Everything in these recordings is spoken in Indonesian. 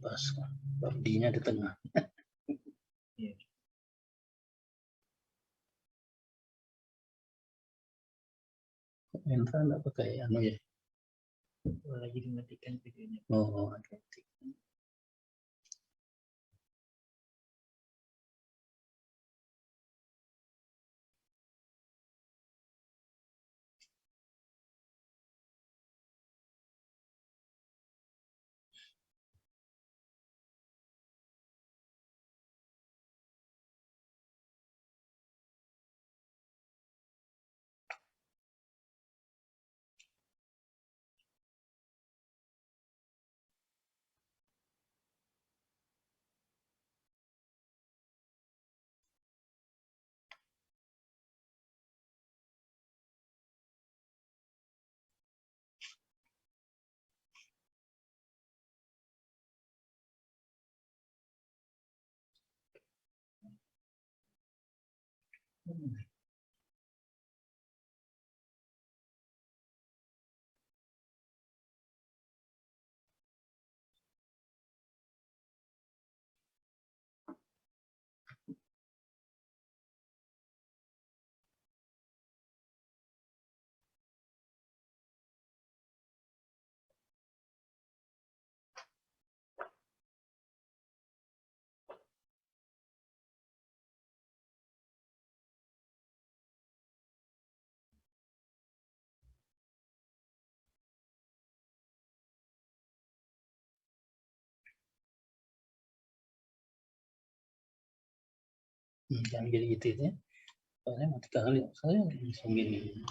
Pas babdinya di tengah. Komentar enggak pakai anu ya. Lagi dimatikan videonya. Oh, oke. Jangan gitu ya. Soalnya mati kali, saya bisa gini.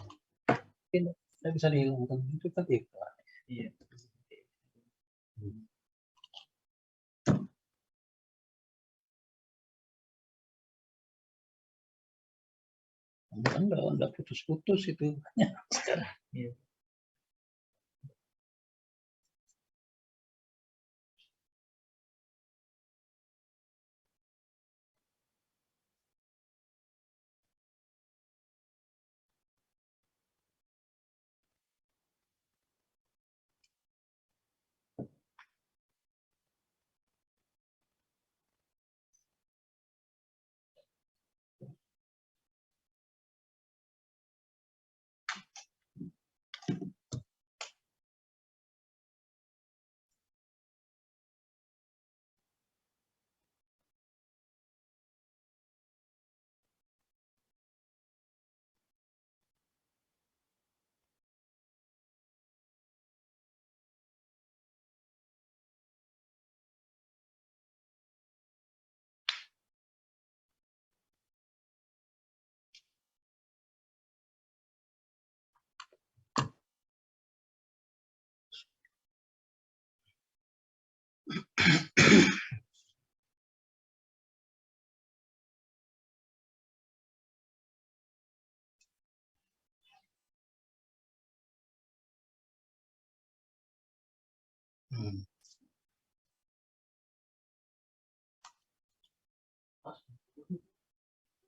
Saya bisa dihilangkan itu kan iklan. Iya. Enggak putus-putus itu. Sekarang. Iya.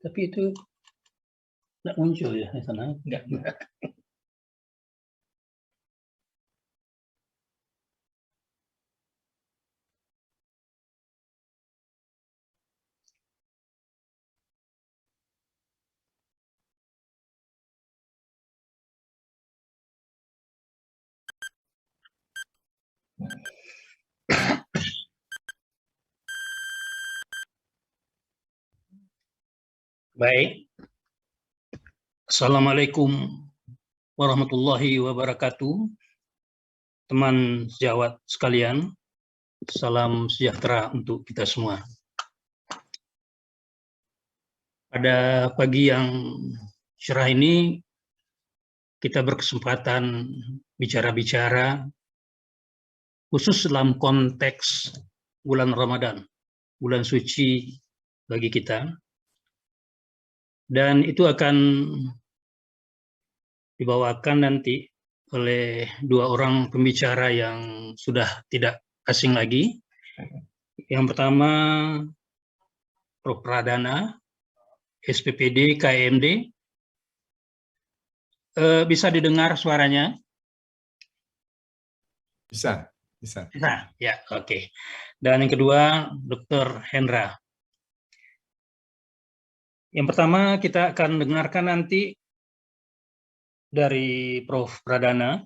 Tapi itu enggak muncul ya di sana. Enggak. Baik. Assalamualaikum warahmatullahi wabarakatuh. Teman sejawat sekalian, salam sejahtera untuk kita semua. Pada pagi yang cerah ini, kita berkesempatan bicara-bicara khusus dalam konteks bulan Ramadan, bulan suci bagi kita. Dan itu akan dibawakan nanti oleh dua orang pembicara yang sudah tidak asing lagi. Yang pertama, Prof. Pradana, SPPD, KMD. Bisa didengar suaranya? Bisa. Nah, ya, oke. Dan yang kedua, Dr. Hendra. Yang pertama, kita akan dengarkan nanti dari Prof. Pradana,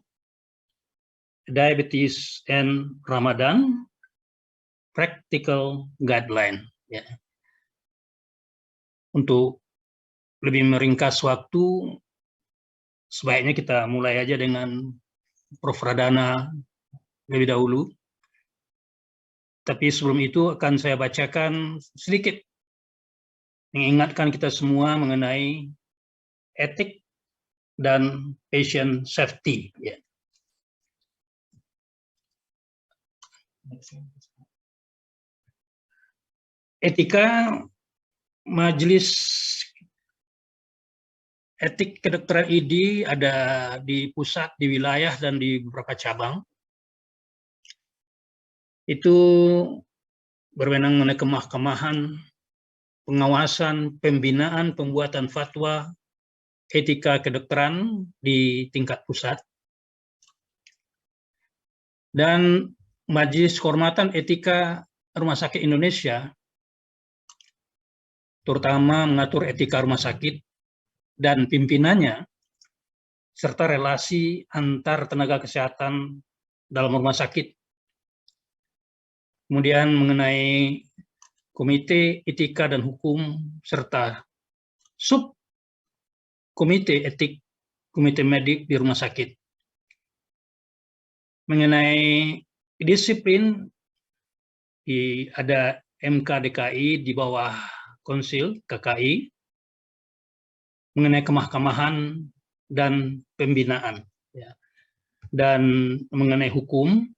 Diabetes and Ramadan, Practical Guideline. Ya. Untuk lebih meringkas waktu, sebaiknya kita mulai aja dengan Prof. Pradana lebih dahulu. Tapi sebelum itu akan saya bacakan sedikit mengingatkan kita semua mengenai etik dan patient safety. Ya. Etika Majelis Etik Kedokteran ID ada di pusat, di wilayah, dan di beberapa cabang. Itu berwenang mengenai kemahkamahan, pengawasan, pembinaan, pembuatan fatwa, etika kedokteran di tingkat pusat. Dan Majelis Kehormatan Etika Rumah Sakit Indonesia, terutama mengatur etika rumah sakit dan pimpinannya, serta relasi antar tenaga kesehatan dalam rumah sakit. Kemudian mengenai Komite Etika dan Hukum, serta Komite Etik, Komite Medik di rumah sakit. Mengenai disiplin, ada MKDKI di bawah Konsil KKI, mengenai kemahkamahan dan pembinaan. Ya. Dan mengenai hukum,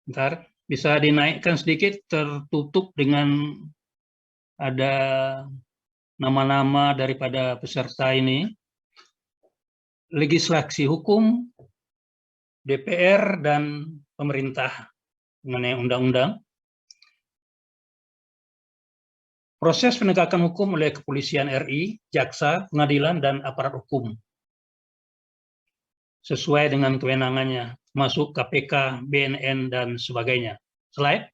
bentar, bisa dinaikkan sedikit, tertutup dengan ada nama-nama daripada peserta ini. Legislasi hukum, DPR, dan pemerintah mengenai undang-undang. Proses penegakan hukum oleh Kepolisian RI, Jaksa, Pengadilan, dan aparat hukum. Sesuai dengan kewenangannya, masuk KPK, BNN, dan sebagainya. Slide.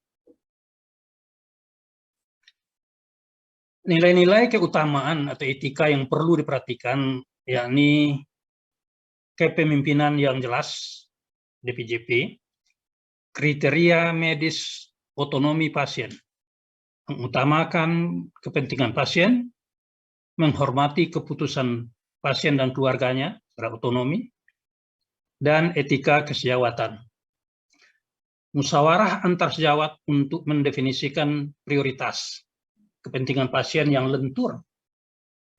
Nilai-nilai keutamaan atau etika yang perlu diperhatikan, yakni kepemimpinan yang jelas, DPJP, kriteria medis otonomi pasien, mengutamakan kepentingan pasien, menghormati keputusan pasien dan keluarganya secara otonomi, dan etika kesejawatan. Musyawarah antar sejawat untuk mendefinisikan prioritas kepentingan pasien yang lentur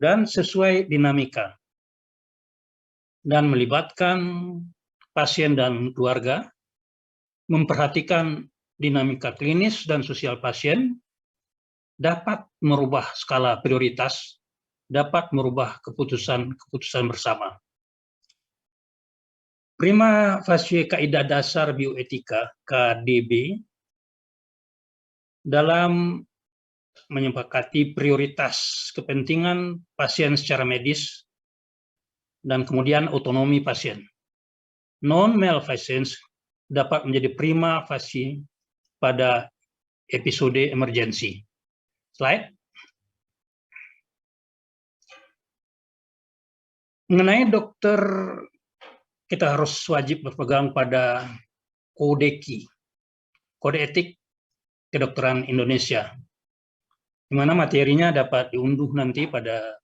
dan sesuai dinamika, dan melibatkan pasien dan keluarga, memperhatikan dinamika klinis dan sosial pasien, dapat merubah skala prioritas, dapat merubah keputusan bersama. Prima facie Kaidah Dasar Bioetika (KDB) dalam menyepakati prioritas kepentingan pasien secara medis dan kemudian otonomi pasien. Non-malfeasance dapat menjadi prima facie pada episode emergensi. Slide. Mengenai dokter, kita harus wajib berpegang pada KODEKI, Kode Etik Kedokteran Indonesia, di mana materinya dapat diunduh nanti pada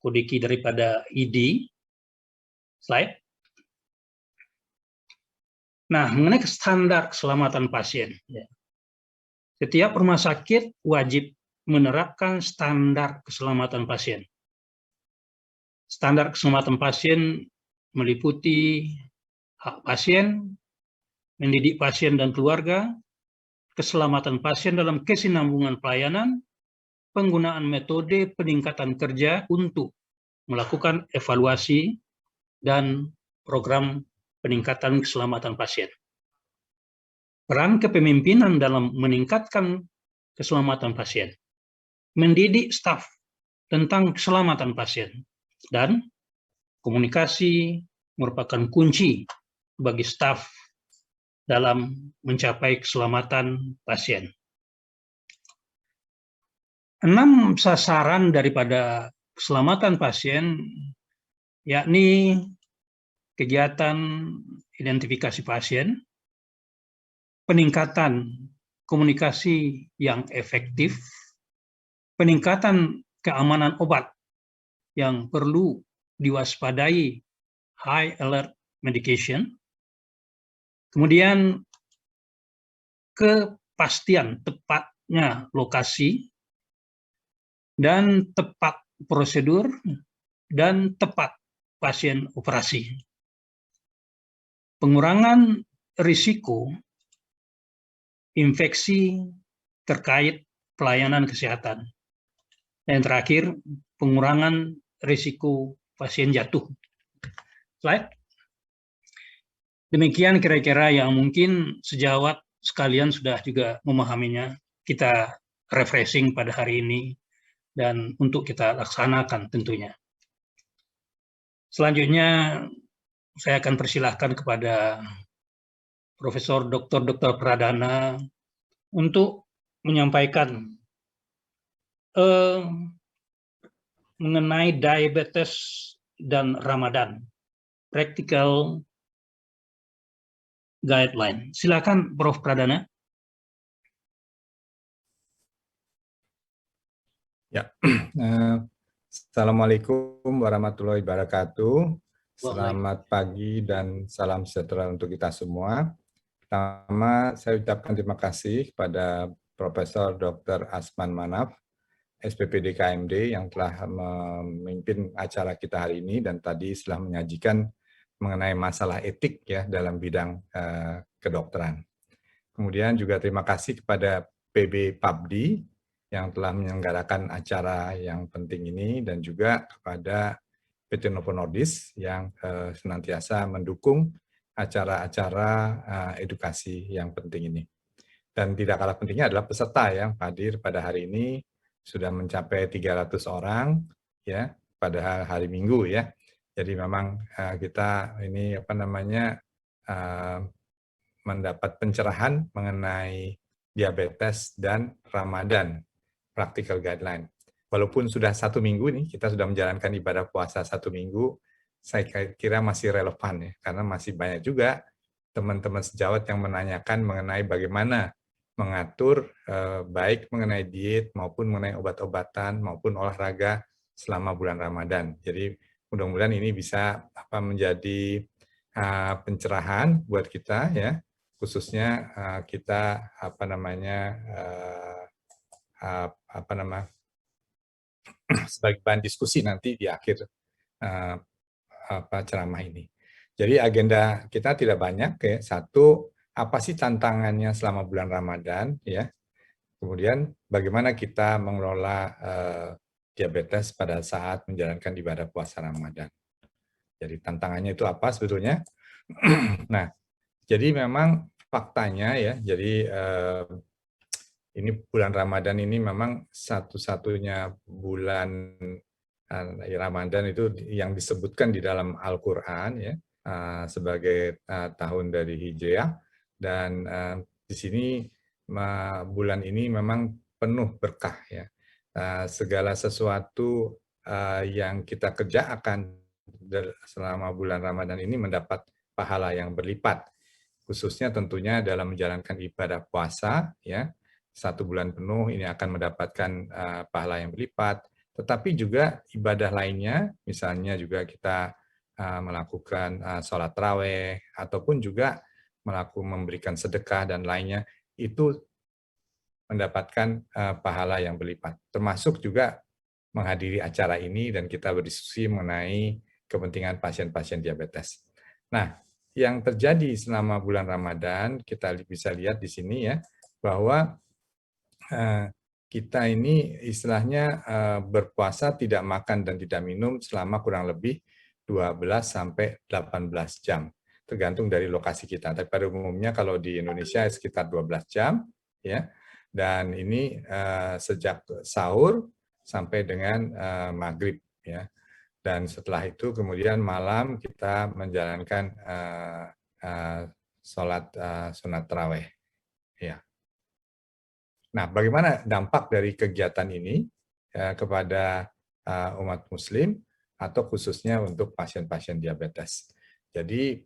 KODEKI daripada ID. Slide. Nah, mengenai standar keselamatan pasien, setiap rumah sakit wajib menerapkan standar keselamatan pasien. Standar keselamatan pasien meliputi hak pasien, mendidik pasien dan keluarga, keselamatan pasien dalam kesinambungan pelayanan, penggunaan metode peningkatan kerja untuk melakukan evaluasi, dan program peningkatan keselamatan pasien. Peran kepemimpinan dalam meningkatkan keselamatan pasien, mendidik staf tentang keselamatan pasien, dan komunikasi merupakan kunci bagi staf dalam mencapai keselamatan pasien. 6 sasaran daripada keselamatan pasien, yakni kegiatan identifikasi pasien, peningkatan komunikasi yang efektif, peningkatan keamanan obat yang perlu diwaspadai, high alert medication, kemudian kepastian tepatnya lokasi dan tepat prosedur dan tepat pasien operasi. Pengurangan risiko infeksi terkait pelayanan kesehatan. Dan terakhir, pengurangan risiko pasien jatuh. Slide. Demikian kira-kira yang mungkin sejawat sekalian sudah juga memahaminya. Kita refreshing pada hari ini dan untuk kita laksanakan tentunya. Selanjutnya saya akan persilahkan kepada Profesor Dr. Pradana untuk menyampaikan mengenai diabetes dan Ramadan, practical guideline. Silakan Prof. Pradana. Ya, Assalamualaikum warahmatullahi wabarakatuh. Selamat pagi dan salam sejahtera untuk kita semua. Pertama, saya ucapkan terima kasih kepada Profesor Dr. Asman Manaf, SPPD KMD yang telah memimpin acara kita hari ini dan tadi setelah menyajikan mengenai masalah etik ya dalam bidang kedokteran. Kemudian juga terima kasih kepada PB Pabdi yang telah menyelenggarakan acara yang penting ini dan juga kepada PT Novo Nordisk yang senantiasa mendukung acara-acara edukasi yang penting ini. Dan tidak kalah pentingnya adalah peserta yang hadir pada hari ini sudah mencapai 300 orang ya pada hari Minggu ya. Jadi memang kita ini mendapat pencerahan mengenai diabetes dan Ramadan practical guideline. Walaupun sudah 1 minggu nih, kita sudah menjalankan ibadah puasa 1 minggu, saya kira masih relevan ya, karena masih banyak juga teman-teman sejawat yang menanyakan mengenai bagaimana mengatur baik mengenai diet maupun mengenai obat-obatan maupun olahraga selama bulan Ramadan. Jadi mudah-mudahan ini bisa menjadi pencerahan buat kita ya, khususnya kita sebagai bahan diskusi nanti di akhir ceramah ini. Jadi agenda kita tidak banyak ya. Satu, apa sih tantangannya selama bulan Ramadan ya. Kemudian bagaimana kita mengelola diabetes pada saat menjalankan ibadah puasa Ramadan. Jadi tantangannya itu apa sebetulnya? Nah, jadi memang faktanya ya, jadi ini bulan Ramadan ini memang satu-satunya bulan Ramadan itu yang disebutkan di dalam Al-Quran ya sebagai tahun dari Hijriah, dan di sini bulan ini memang penuh berkah ya. Segala sesuatu yang kita kerjakan selama bulan Ramadan ini mendapat pahala yang berlipat, khususnya tentunya dalam menjalankan ibadah puasa ya. 1 bulan penuh ini akan mendapatkan pahala yang berlipat, tetapi juga ibadah lainnya, misalnya juga kita melakukan sholat tarawih ataupun juga memberikan sedekah dan lainnya, itu mendapatkan pahala yang berlipat. Termasuk juga menghadiri acara ini dan kita berdiskusi mengenai kepentingan pasien-pasien diabetes. Nah, yang terjadi selama bulan Ramadan, kita bisa lihat di sini ya, bahwa kita ini istilahnya berpuasa tidak makan dan tidak minum selama kurang lebih 12 sampai 18 jam, tergantung dari lokasi kita. Tapi pada umumnya kalau di Indonesia sekitar 12 jam ya. Dan ini sejak sahur sampai dengan maghrib ya. Dan setelah itu kemudian malam kita menjalankan sholat sunat tarawih. Ya. Nah, bagaimana dampak dari kegiatan ini kepada umat Muslim atau khususnya untuk pasien-pasien diabetes? Jadi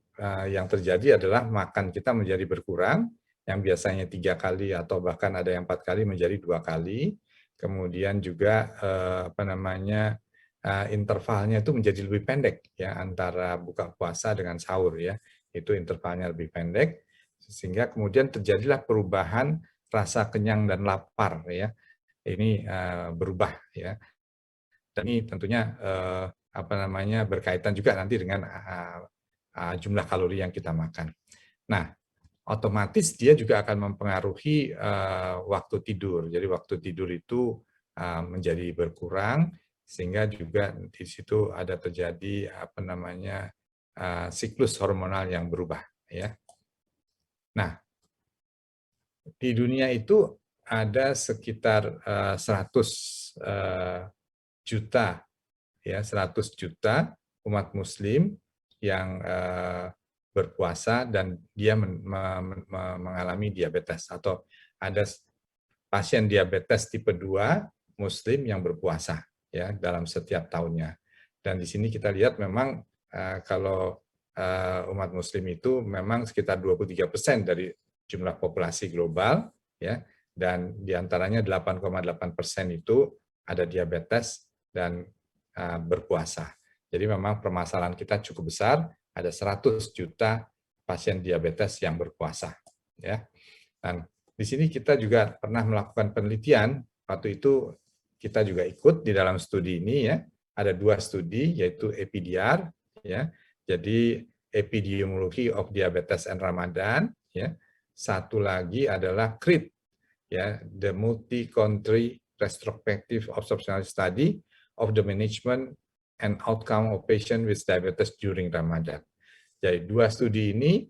yang terjadi adalah makan kita menjadi berkurang, yang biasanya 3 kali atau bahkan ada yang 4 kali menjadi 2 kali. Kemudian juga intervalnya itu menjadi lebih pendek ya antara buka puasa dengan sahur ya. Itu intervalnya lebih pendek sehingga kemudian terjadilah perubahan rasa kenyang dan lapar ya. Ini berubah ya. Dan ini tentunya berkaitan juga nanti dengan jumlah kalori yang kita makan. Nah, otomatis dia juga akan mempengaruhi waktu tidur. Jadi waktu tidur itu menjadi berkurang sehingga juga di situ ada terjadi siklus hormonal yang berubah ya. Nah, di dunia itu ada sekitar 100 juta ya 100 juta umat Muslim yang berpuasa dan dia mengalami diabetes atau ada pasien diabetes tipe 2 Muslim yang berpuasa ya dalam setiap tahunnya. Dan di sini kita lihat memang kalau umat Muslim itu memang sekitar 23% dari jumlah populasi global ya, dan diantaranya 8,8% itu ada diabetes dan berpuasa. Jadi memang permasalahan kita cukup besar, ada 100 juta pasien diabetes yang berpuasa ya. Dan di sini kita juga pernah melakukan penelitian, waktu itu kita juga ikut di dalam studi ini ya. Ada 2 studi yaitu EPDR ya. Jadi Epidemiology of Diabetes and Ramadan ya. Satu lagi adalah CRIT ya, the Multi-Country Retrospective Observational Study of the Management and Outcome of Patients with Diabetes during Ramadan. Jadi 2 studi ini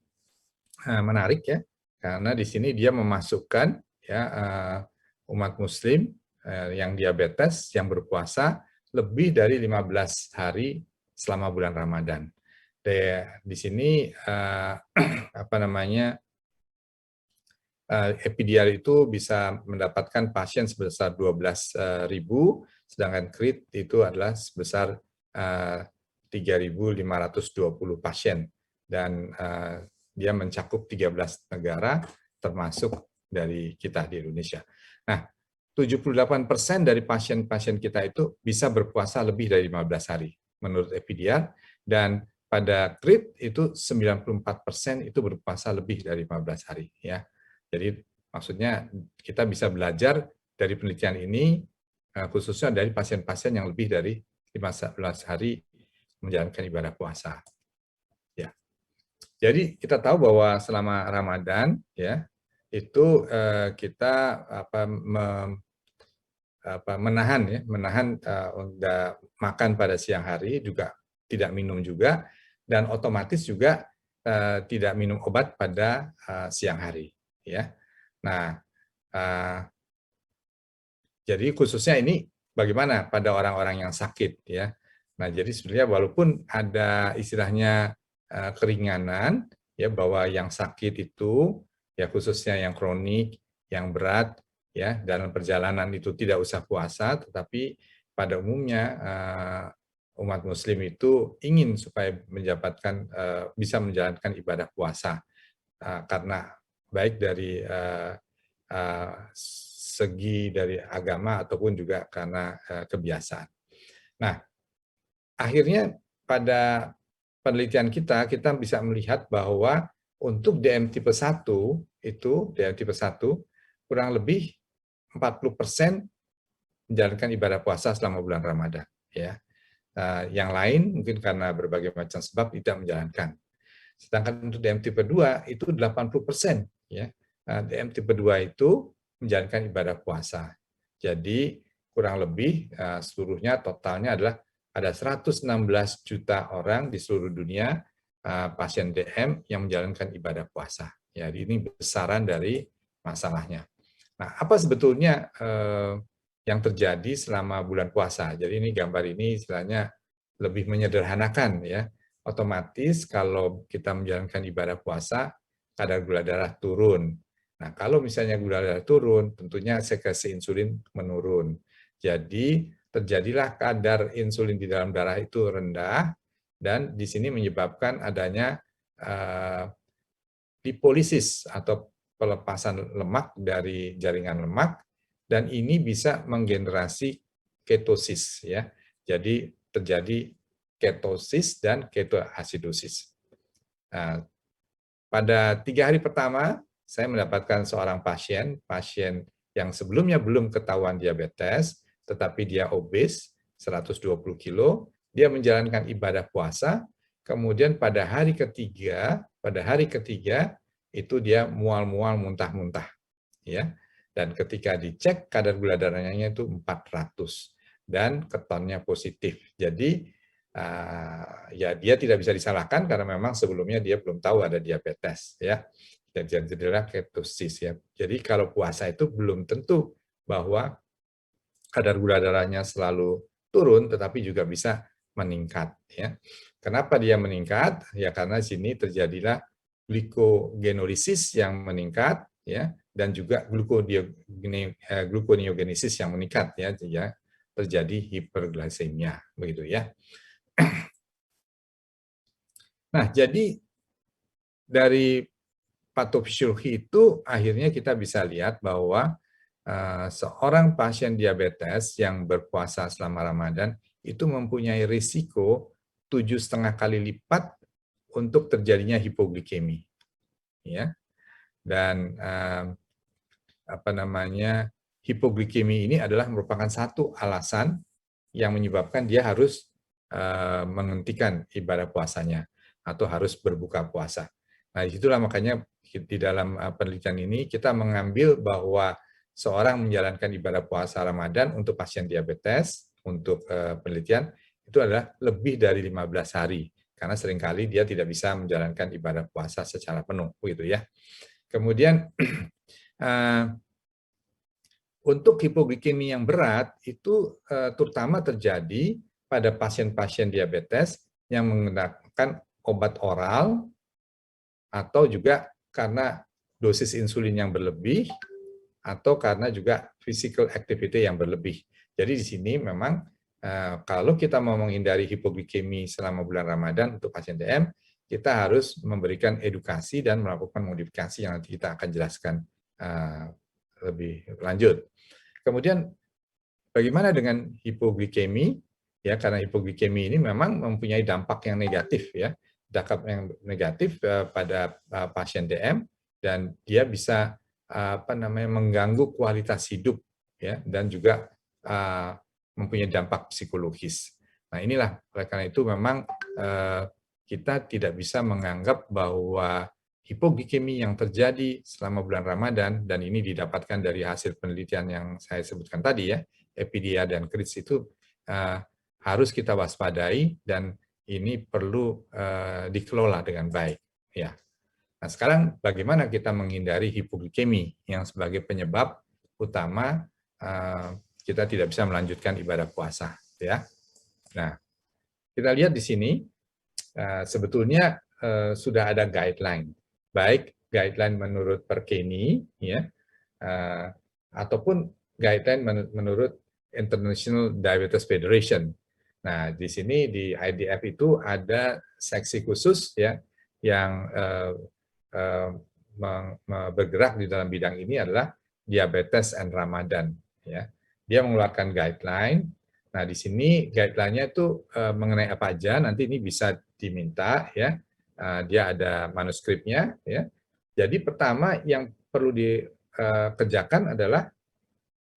menarik ya, karena di sini dia memasukkan ya umat Muslim yang diabetes yang berpuasa lebih dari 15 hari selama bulan Ramadan. Di sini EPDR itu bisa mendapatkan pasien sebesar 12.000, sedangkan CRIT itu adalah sebesar 3.520 pasien. Dan dia mencakup 13 negara, termasuk dari kita di Indonesia. Nah, 78% dari pasien-pasien kita itu bisa berpuasa lebih dari 15 hari, menurut EPDR, dan pada CRIT itu 94% itu berpuasa lebih dari 15 hari. Ya. Jadi maksudnya kita bisa belajar dari penelitian ini, khususnya dari pasien-pasien yang lebih dari 15 hari menjalankan ibadah puasa. Ya. Jadi kita tahu bahwa selama Ramadan ya itu kita menahan makan pada siang hari, juga tidak minum juga, dan otomatis juga tidak minum obat pada siang hari ya. Nah, jadi khususnya ini bagaimana pada orang-orang yang sakit ya. Nah, jadi sebenarnya walaupun ada istilahnya keringanan ya, bahwa yang sakit itu ya khususnya yang kronik, yang berat ya, dalam perjalanan itu tidak usah puasa, tetapi pada umumnya umat Muslim itu ingin supaya bisa menjalankan ibadah puasa karena baik dari segi dari agama ataupun juga karena kebiasaan. Nah, akhirnya pada penelitian kita bisa melihat bahwa untuk DM tipe 1 itu, DM tipe 1 kurang lebih 40% menjalankan ibadah puasa selama bulan Ramadan. Ya. Yang lain mungkin karena berbagai macam sebab tidak menjalankan. Sedangkan untuk DM tipe 2 itu 80%. Ya. DM tipe 2 itu menjalankan ibadah puasa. Jadi kurang lebih seluruhnya totalnya adalah ada 116 juta orang di seluruh dunia pasien DM yang menjalankan ibadah puasa. Ya, ini besaran dari masalahnya. Nah, apa sebetulnya yang terjadi selama bulan puasa? Jadi ini gambar ini istilahnya lebih menyederhanakan ya. Otomatis kalau kita menjalankan ibadah puasa, kadar gula darah turun. Nah, kalau misalnya gula darah turun, tentunya sekresi insulin menurun. Jadi, terjadilah kadar insulin di dalam darah itu rendah, dan di sini menyebabkan adanya lipolisis atau pelepasan lemak dari jaringan lemak, dan ini bisa menggenerasi ketosis, ya. Jadi terjadi ketosis dan ketoasidosis. Nah, pada 3 hari pertama saya mendapatkan seorang pasien yang sebelumnya belum ketahuan diabetes, tetapi dia obes 120 kilo, dia menjalankan ibadah puasa, kemudian pada hari ketiga itu dia mual-mual, muntah-muntah, ya. Dan ketika dicek kadar gula darahnya itu 400 dan ketonnya positif. Jadi ya dia tidak bisa disalahkan karena memang sebelumnya dia belum tahu ada diabetes, ya. Dan jadilah ketosis, ya. Jadi kalau puasa itu belum tentu bahwa kadar gula darahnya selalu turun, tetapi juga bisa meningkat, ya. Kenapa dia meningkat? Ya karena di sini terjadilah glikogenolisis yang meningkat, ya, dan juga gluconeogenesis yang meningkat, ya, terjadi hiperglikemia, begitu, ya. Nah, jadi dari patofisiologi itu akhirnya kita bisa lihat bahwa seorang pasien diabetes yang berpuasa selama Ramadan itu mempunyai risiko 7,5 kali lipat untuk terjadinya hipoglikemi, ya. Dan hipoglikemi ini adalah merupakan satu alasan yang menyebabkan dia harus menghentikan ibadah puasanya atau harus berbuka puasa. Nah, disitulah makanya di dalam penelitian ini kita mengambil bahwa seorang menjalankan ibadah puasa Ramadan untuk pasien diabetes, untuk penelitian, itu adalah lebih dari 15 hari. Karena seringkali dia tidak bisa menjalankan ibadah puasa secara penuh, begitu, ya. Kemudian, untuk hipoglikemi yang berat, itu terutama terjadi pada pasien-pasien diabetes yang menggunakan obat oral, atau juga karena dosis insulin yang berlebih, atau karena juga physical activity yang berlebih. Jadi di sini memang kalau kita mau menghindari hipoglikemi selama bulan Ramadan untuk pasien DM, kita harus memberikan edukasi dan melakukan modifikasi yang nanti kita akan jelaskan lebih lanjut. Kemudian bagaimana dengan hipoglikemi? Ya, karena hipoglikemi ini memang mempunyai dampak yang negatif, ya. Dampak yang negatif pada pasien DM, dan dia bisa mengganggu kualitas hidup, ya, dan juga mempunyai dampak psikologis. Nah, inilah oleh karena itu memang kita tidak bisa menganggap bahwa hipoglikemi yang terjadi selama bulan Ramadan, dan ini didapatkan dari hasil penelitian yang saya sebutkan tadi, ya, Epidia dan Kritz, itu harus kita waspadai, dan ini perlu dikelola dengan baik, ya. Nah, sekarang bagaimana kita menghindari hipoglikemi yang sebagai penyebab utama kita tidak bisa melanjutkan ibadah puasa, ya. Nah, kita lihat di sini sebetulnya sudah ada guideline, baik guideline menurut Perkeni, ya, ataupun guideline menurut International Diabetes Federation. Nah, di sini di IDF itu ada seksi khusus, ya, yang bergerak di dalam bidang ini adalah Diabetes and Ramadan, ya. Dia mengeluarkan guideline. Nah, di sini guideline-nya itu mengenai apa aja, nanti ini bisa diminta, ya. Dia ada manuskripnya, ya. Jadi pertama yang perlu dikerjakan adalah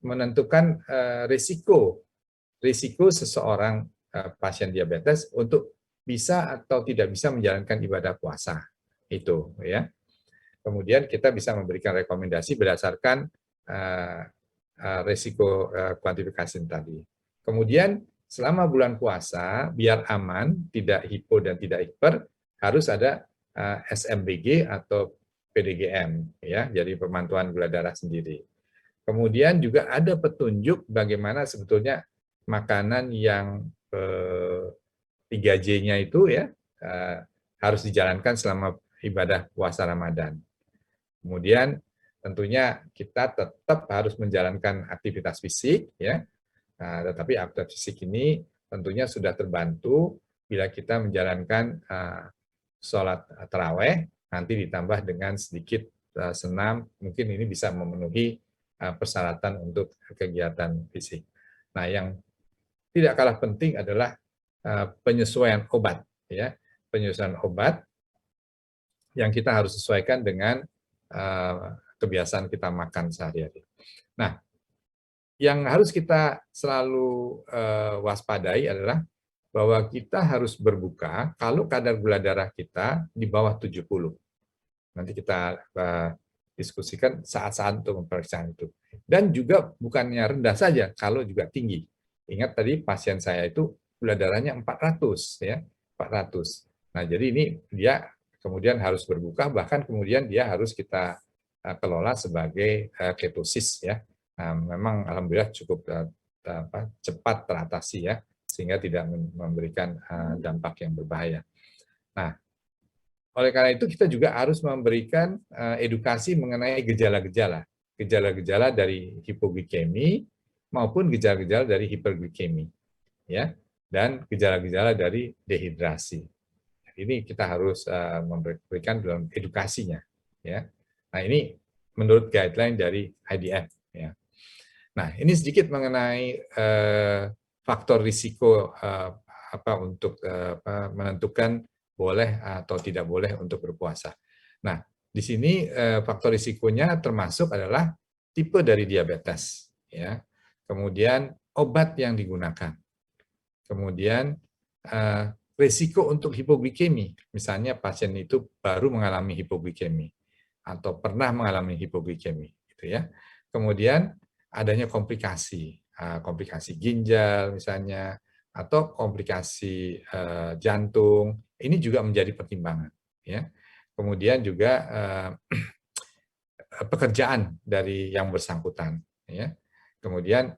menentukan risiko seseorang pasien diabetes untuk bisa atau tidak bisa menjalankan ibadah puasa itu, ya. Kemudian kita bisa memberikan rekomendasi berdasarkan risiko kuantifikasi tadi. Kemudian selama bulan puasa, biar aman, tidak hipo dan tidak hiper, harus ada SMBG atau PDGM, ya, jadi pemantauan gula darah sendiri. Kemudian juga ada petunjuk bagaimana sebetulnya makanan yang 3J-nya itu, ya, harus dijalankan selama ibadah puasa Ramadan. Kemudian tentunya kita tetap harus menjalankan aktivitas fisik, ya. Nah, tetapi aktivitas fisik ini tentunya sudah terbantu bila kita menjalankan sholat taraweh, nanti ditambah dengan sedikit senam, mungkin ini bisa memenuhi persyaratan untuk kegiatan fisik. Nah, yang tidak kalah penting adalah penyesuaian obat, ya, penyesuaian obat yang kita harus sesuaikan dengan kebiasaan kita makan sehari-hari. Nah, yang harus kita selalu waspadai adalah bahwa kita harus berbuka kalau kadar gula darah kita di bawah 70. Nanti kita diskusikan saat-saat untuk pemeriksaan itu. Dan juga bukannya rendah saja, kalau juga tinggi. Ingat tadi pasien saya itu gula darahnya 400, ya, 400. Nah, jadi ini dia kemudian harus berbuka, bahkan kemudian dia harus kita kelola sebagai ketosis, ya. Nah, memang alhamdulillah cukup cepat teratasi, ya, sehingga tidak memberikan dampak yang berbahaya. Nah, oleh karena itu kita juga harus memberikan edukasi mengenai gejala-gejala dari hipoglikemi maupun gejala-gejala dari hiperglikemi, ya, dan gejala-gejala dari dehidrasi. Ini kita harus memberikan dalam edukasinya, ya. Nah, ini menurut guideline dari IDF, ya. Nah, ini sedikit mengenai faktor risiko untuk menentukan boleh atau tidak boleh untuk berpuasa. Nah, di sini faktor risikonya termasuk adalah tipe dari diabetes, ya. Kemudian obat yang digunakan. Kemudian risiko untuk hipoglikemi, misalnya pasien itu baru mengalami hipoglikemi atau pernah mengalami hipoglikemi, gitu ya. Kemudian adanya komplikasi, komplikasi ginjal misalnya, atau komplikasi jantung, ini juga menjadi pertimbangan, ya. Kemudian juga pekerjaan dari yang bersangkutan, ya. Kemudian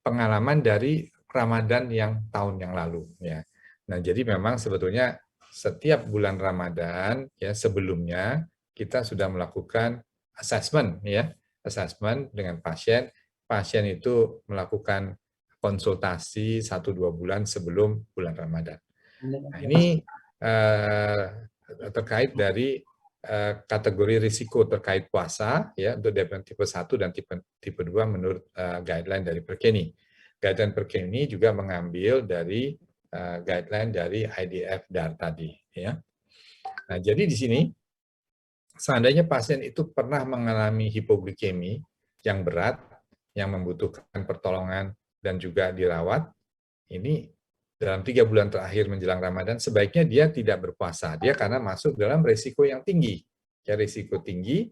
pengalaman dari Ramadan yang tahun yang lalu, ya. Nah, jadi memang sebetulnya setiap bulan Ramadan, ya, sebelumnya kita sudah melakukan assessment, ya, assessment dengan pasien. Pasien itu melakukan konsultasi 1-2 bulan sebelum bulan Ramadan. Nah, ini terkait dari kategori risiko terkait puasa, ya, untuk diabetes tipe 1 dan tipe 2 menurut guideline dari Perkeni. Guideline Perkeni juga mengambil dari guideline dari IDF DAR tadi, ya. Nah, jadi di sini seandainya pasien itu pernah mengalami hipoglikemi yang berat, yang membutuhkan pertolongan dan juga dirawat, ini dalam 3 bulan terakhir menjelang Ramadan sebaiknya dia tidak berpuasa. Dia karena masuk dalam risiko yang tinggi. Ya, risiko tinggi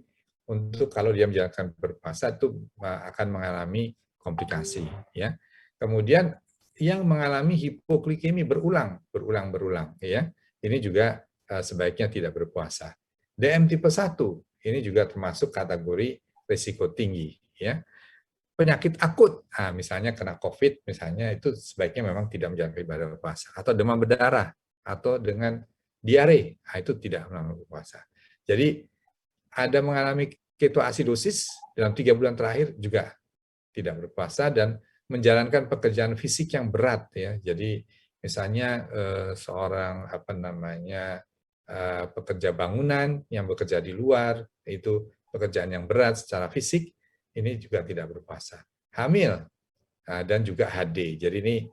untuk kalau dia menjalankan berpuasa itu akan mengalami komplikasi, ya. Kemudian yang mengalami hipoglikemi berulang, ya. Ini juga sebaiknya tidak berpuasa. DM tipe 1 ini juga termasuk kategori risiko tinggi, ya. Penyakit akut, misalnya kena COVID, misalnya itu sebaiknya memang tidak menjalankan ibadah puasa, atau demam berdarah, atau dengan diare, itu tidak melakukan puasa. Jadi ada mengalami ketoasidosis dalam 3 bulan terakhir juga tidak berpuasa dan menjalankan pekerjaan fisik yang berat, ya. Jadi misalnya seorang pekerja bangunan yang bekerja di luar, itu pekerjaan yang berat secara fisik, ini juga tidak berpuasa. Hamil dan juga HD. Jadi ini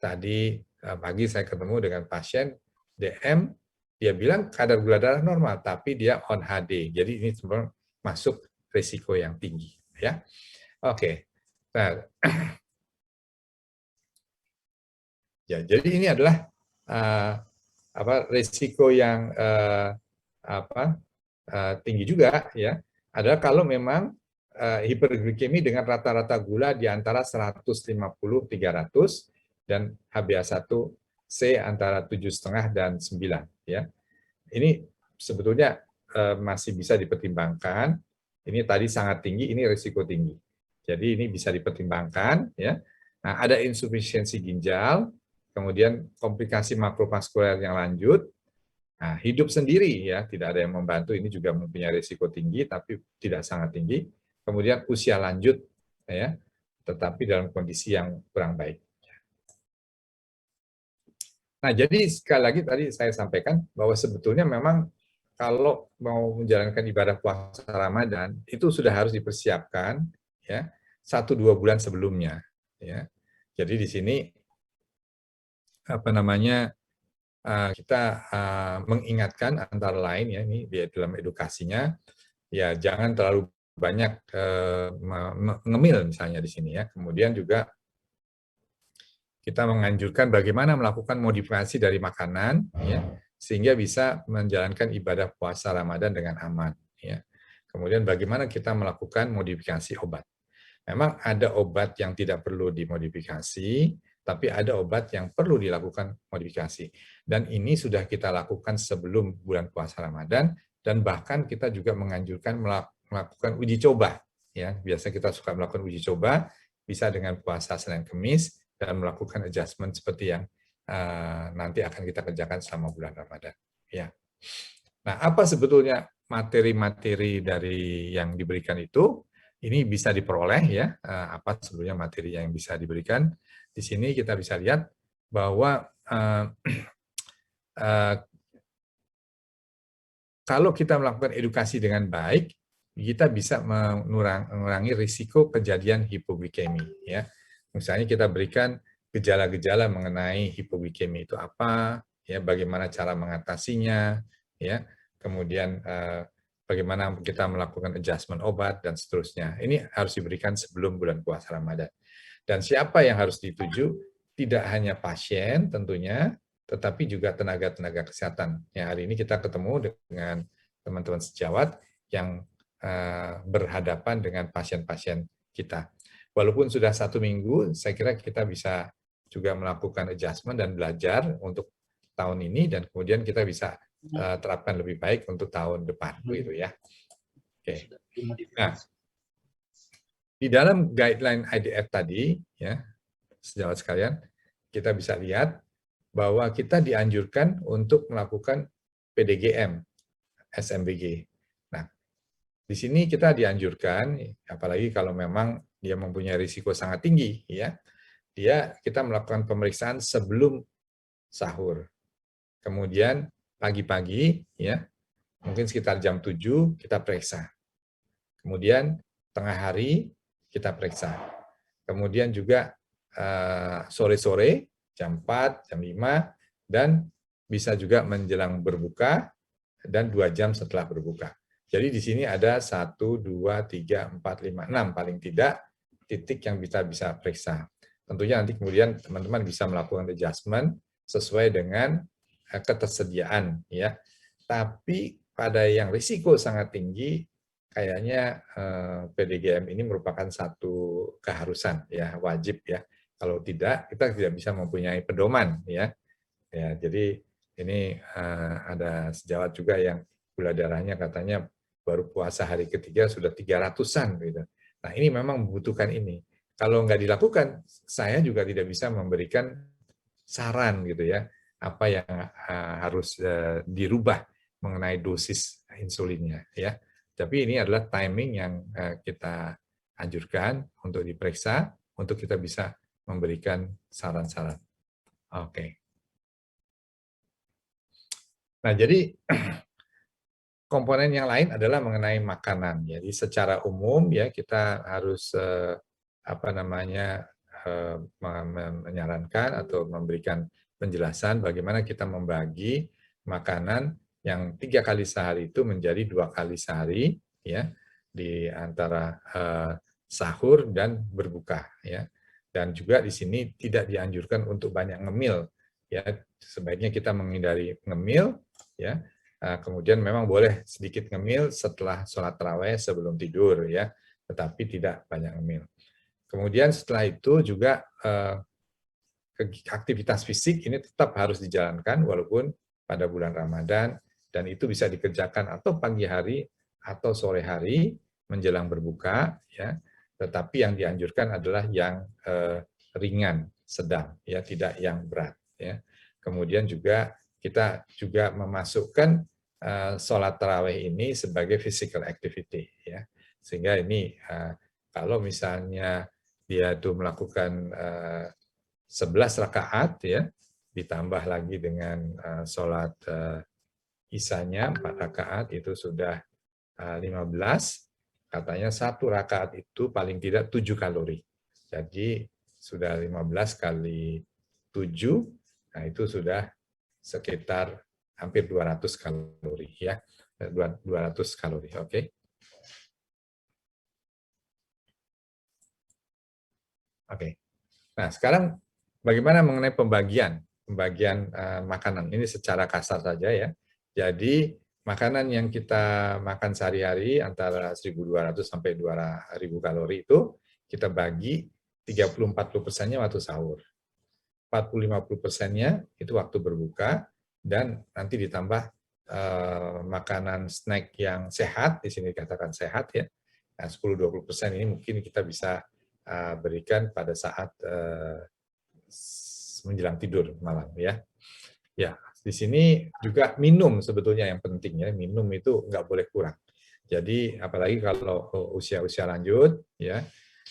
tadi pagi saya ketemu dengan pasien DM, dia bilang kadar gula darah normal, tapi dia on HD. Jadi ini sebenarnya masuk risiko yang tinggi, ya. Oke. Nah, ya, jadi ini adalah risiko yang tinggi juga, ya. Adalah kalau memang hiperglikemi dengan rata-rata gula di antara 150-300 dan HbA1c antara 7,5 dan 9, ya. Ini sebetulnya masih bisa dipertimbangkan. Ini tadi sangat tinggi, ini risiko tinggi. Jadi ini bisa dipertimbangkan, ya. Nah, ada insufisiensi ginjal, kemudian komplikasi makrovaskuler yang lanjut, Nah, hidup sendiri ya, tidak ada yang membantu, ini juga mempunyai risiko tinggi, tapi tidak sangat tinggi. Kemudian usia lanjut, ya, tetapi dalam kondisi yang kurang baik. Nah, jadi sekali lagi tadi saya sampaikan bahwa sebetulnya memang kalau mau menjalankan ibadah puasa Ramadan itu sudah harus dipersiapkan ya 1-2 bulan sebelumnya. Ya, jadi di sini apa namanya kita mengingatkan antara lain ya ini di dalam edukasinya ya jangan terlalu banyak ngemil misalnya di sini ya. Kemudian juga kita menganjurkan bagaimana melakukan modifikasi dari makanan ya sehingga bisa menjalankan ibadah puasa Ramadan dengan aman ya. Kemudian bagaimana kita melakukan modifikasi obat. Memang ada obat yang tidak perlu dimodifikasi, tapi ada obat yang perlu dilakukan modifikasi. Dan ini sudah kita lakukan sebelum bulan puasa Ramadan dan bahkan kita juga menganjurkan melakukan uji coba ya. Biasa kita suka melakukan uji coba bisa dengan puasa Senin Kamis dan melakukan adjustment seperti yang nanti akan kita kerjakan selama bulan Ramadan. Ya. Nah, apa sebetulnya materi-materi dari yang diberikan itu? Ini bisa diperoleh ya, apa sebetulnya materi yang bisa diberikan. Di sini kita bisa lihat bahwa kalau kita melakukan edukasi dengan baik, kita bisa mengurangi risiko kejadian hipoglikemi. Ya. Misalnya kita berikan gejala-gejala mengenai hipoglikemi itu apa, ya, bagaimana cara mengatasinya, ya, kemudian bagaimana kita melakukan adjustment obat, dan seterusnya. Ini harus diberikan sebelum bulan puasa Ramadan. Dan siapa yang harus dituju? Tidak hanya pasien tentunya, tetapi juga tenaga-tenaga kesehatan. Yang hari ini kita ketemu dengan teman-teman sejawat yang berhadapan dengan pasien-pasien kita. Walaupun sudah 1 minggu, saya kira kita bisa juga melakukan adjustment dan belajar untuk tahun ini, dan kemudian kita bisa terapkan lebih baik untuk tahun depan, begitu ya. Oke. Nah, di dalam guideline IDF tadi, ya, sejawat sekalian, kita bisa lihat bahwa kita dianjurkan untuk melakukan PDGM, SMBG. Nah, di sini kita dianjurkan, apalagi kalau memang dia mempunyai risiko sangat tinggi, ya, kita melakukan pemeriksaan sebelum sahur. Kemudian pagi-pagi, ya, mungkin sekitar jam 7 kita periksa. Kemudian tengah hari kita periksa. Kemudian juga sore-sore, jam 4, jam 5, dan bisa juga menjelang berbuka, dan 2 jam setelah berbuka. Jadi di sini ada 1, 2, 3, 4, 5, 6 paling tidak titik yang bisa periksa. Tentunya nanti kemudian teman-teman bisa melakukan adjustment sesuai dengan ketersediaan, ya. Tapi pada yang risiko sangat tinggi, kayaknya PDGM ini merupakan satu keharusan, ya, wajib ya. Kalau tidak, kita tidak bisa mempunyai pedoman, ya. Ya, jadi ini ada sejawat juga yang gula darahnya katanya baru puasa hari ketiga sudah 300-an gitu. Nah, ini memang membutuhkan ini. Kalau nggak dilakukan, saya juga tidak bisa memberikan saran gitu ya, apa yang harus dirubah mengenai dosis insulinnya ya. Tapi ini adalah timing yang kita anjurkan untuk diperiksa, untuk kita bisa memberikan saran-saran. Oke. Nah, jadi komponen yang lain adalah mengenai makanan. Jadi secara umum ya kita harus menyarankan atau memberikan penjelasan bagaimana kita membagi makanan yang 3 kali sehari itu menjadi 2 kali sehari, ya, di antara sahur dan berbuka, ya. Dan juga di sini tidak dianjurkan untuk banyak ngemil, ya. Sebaiknya kita menghindari ngemil, ya. Kemudian memang boleh sedikit ngemil setelah sholat tarawih sebelum tidur, ya, tetapi tidak banyak ngemil. Kemudian setelah itu juga aktivitas fisik ini tetap harus dijalankan walaupun pada bulan Ramadan, dan itu bisa dikerjakan atau pagi hari atau sore hari menjelang berbuka, ya. Tetapi yang dianjurkan adalah yang ringan, sedang, ya, tidak yang berat, ya. Kemudian juga kita juga memasukkan sholat tarawih ini sebagai physical activity, ya. Sehingga ini kalau misalnya dia itu melakukan 11 rakaat, ya, ditambah lagi dengan sholat isanya 4 rakaat, itu sudah 15. Katanya 1 rakaat itu paling tidak 7 kalori. Jadi sudah 15 kali 7, nah itu sudah sekitar hampir 200 kalori, ya. 200 kalori, oke. Oke. Nah, sekarang bagaimana mengenai pembagian makanan ini secara kasar saja, ya. Jadi makanan yang kita makan sehari-hari antara 1.200 sampai 2.000 kalori itu kita bagi 30-40%-nya waktu sahur. 40-50%-nya itu waktu berbuka, dan nanti ditambah makanan snack yang sehat, di sini dikatakan sehat, ya. Nah, 10-20% ini mungkin kita bisa berikan pada saat menjelang tidur malam, ya. Ya, di sini juga minum sebetulnya yang penting, ya. Minum itu nggak boleh kurang. Jadi apalagi kalau usia-usia lanjut, ya.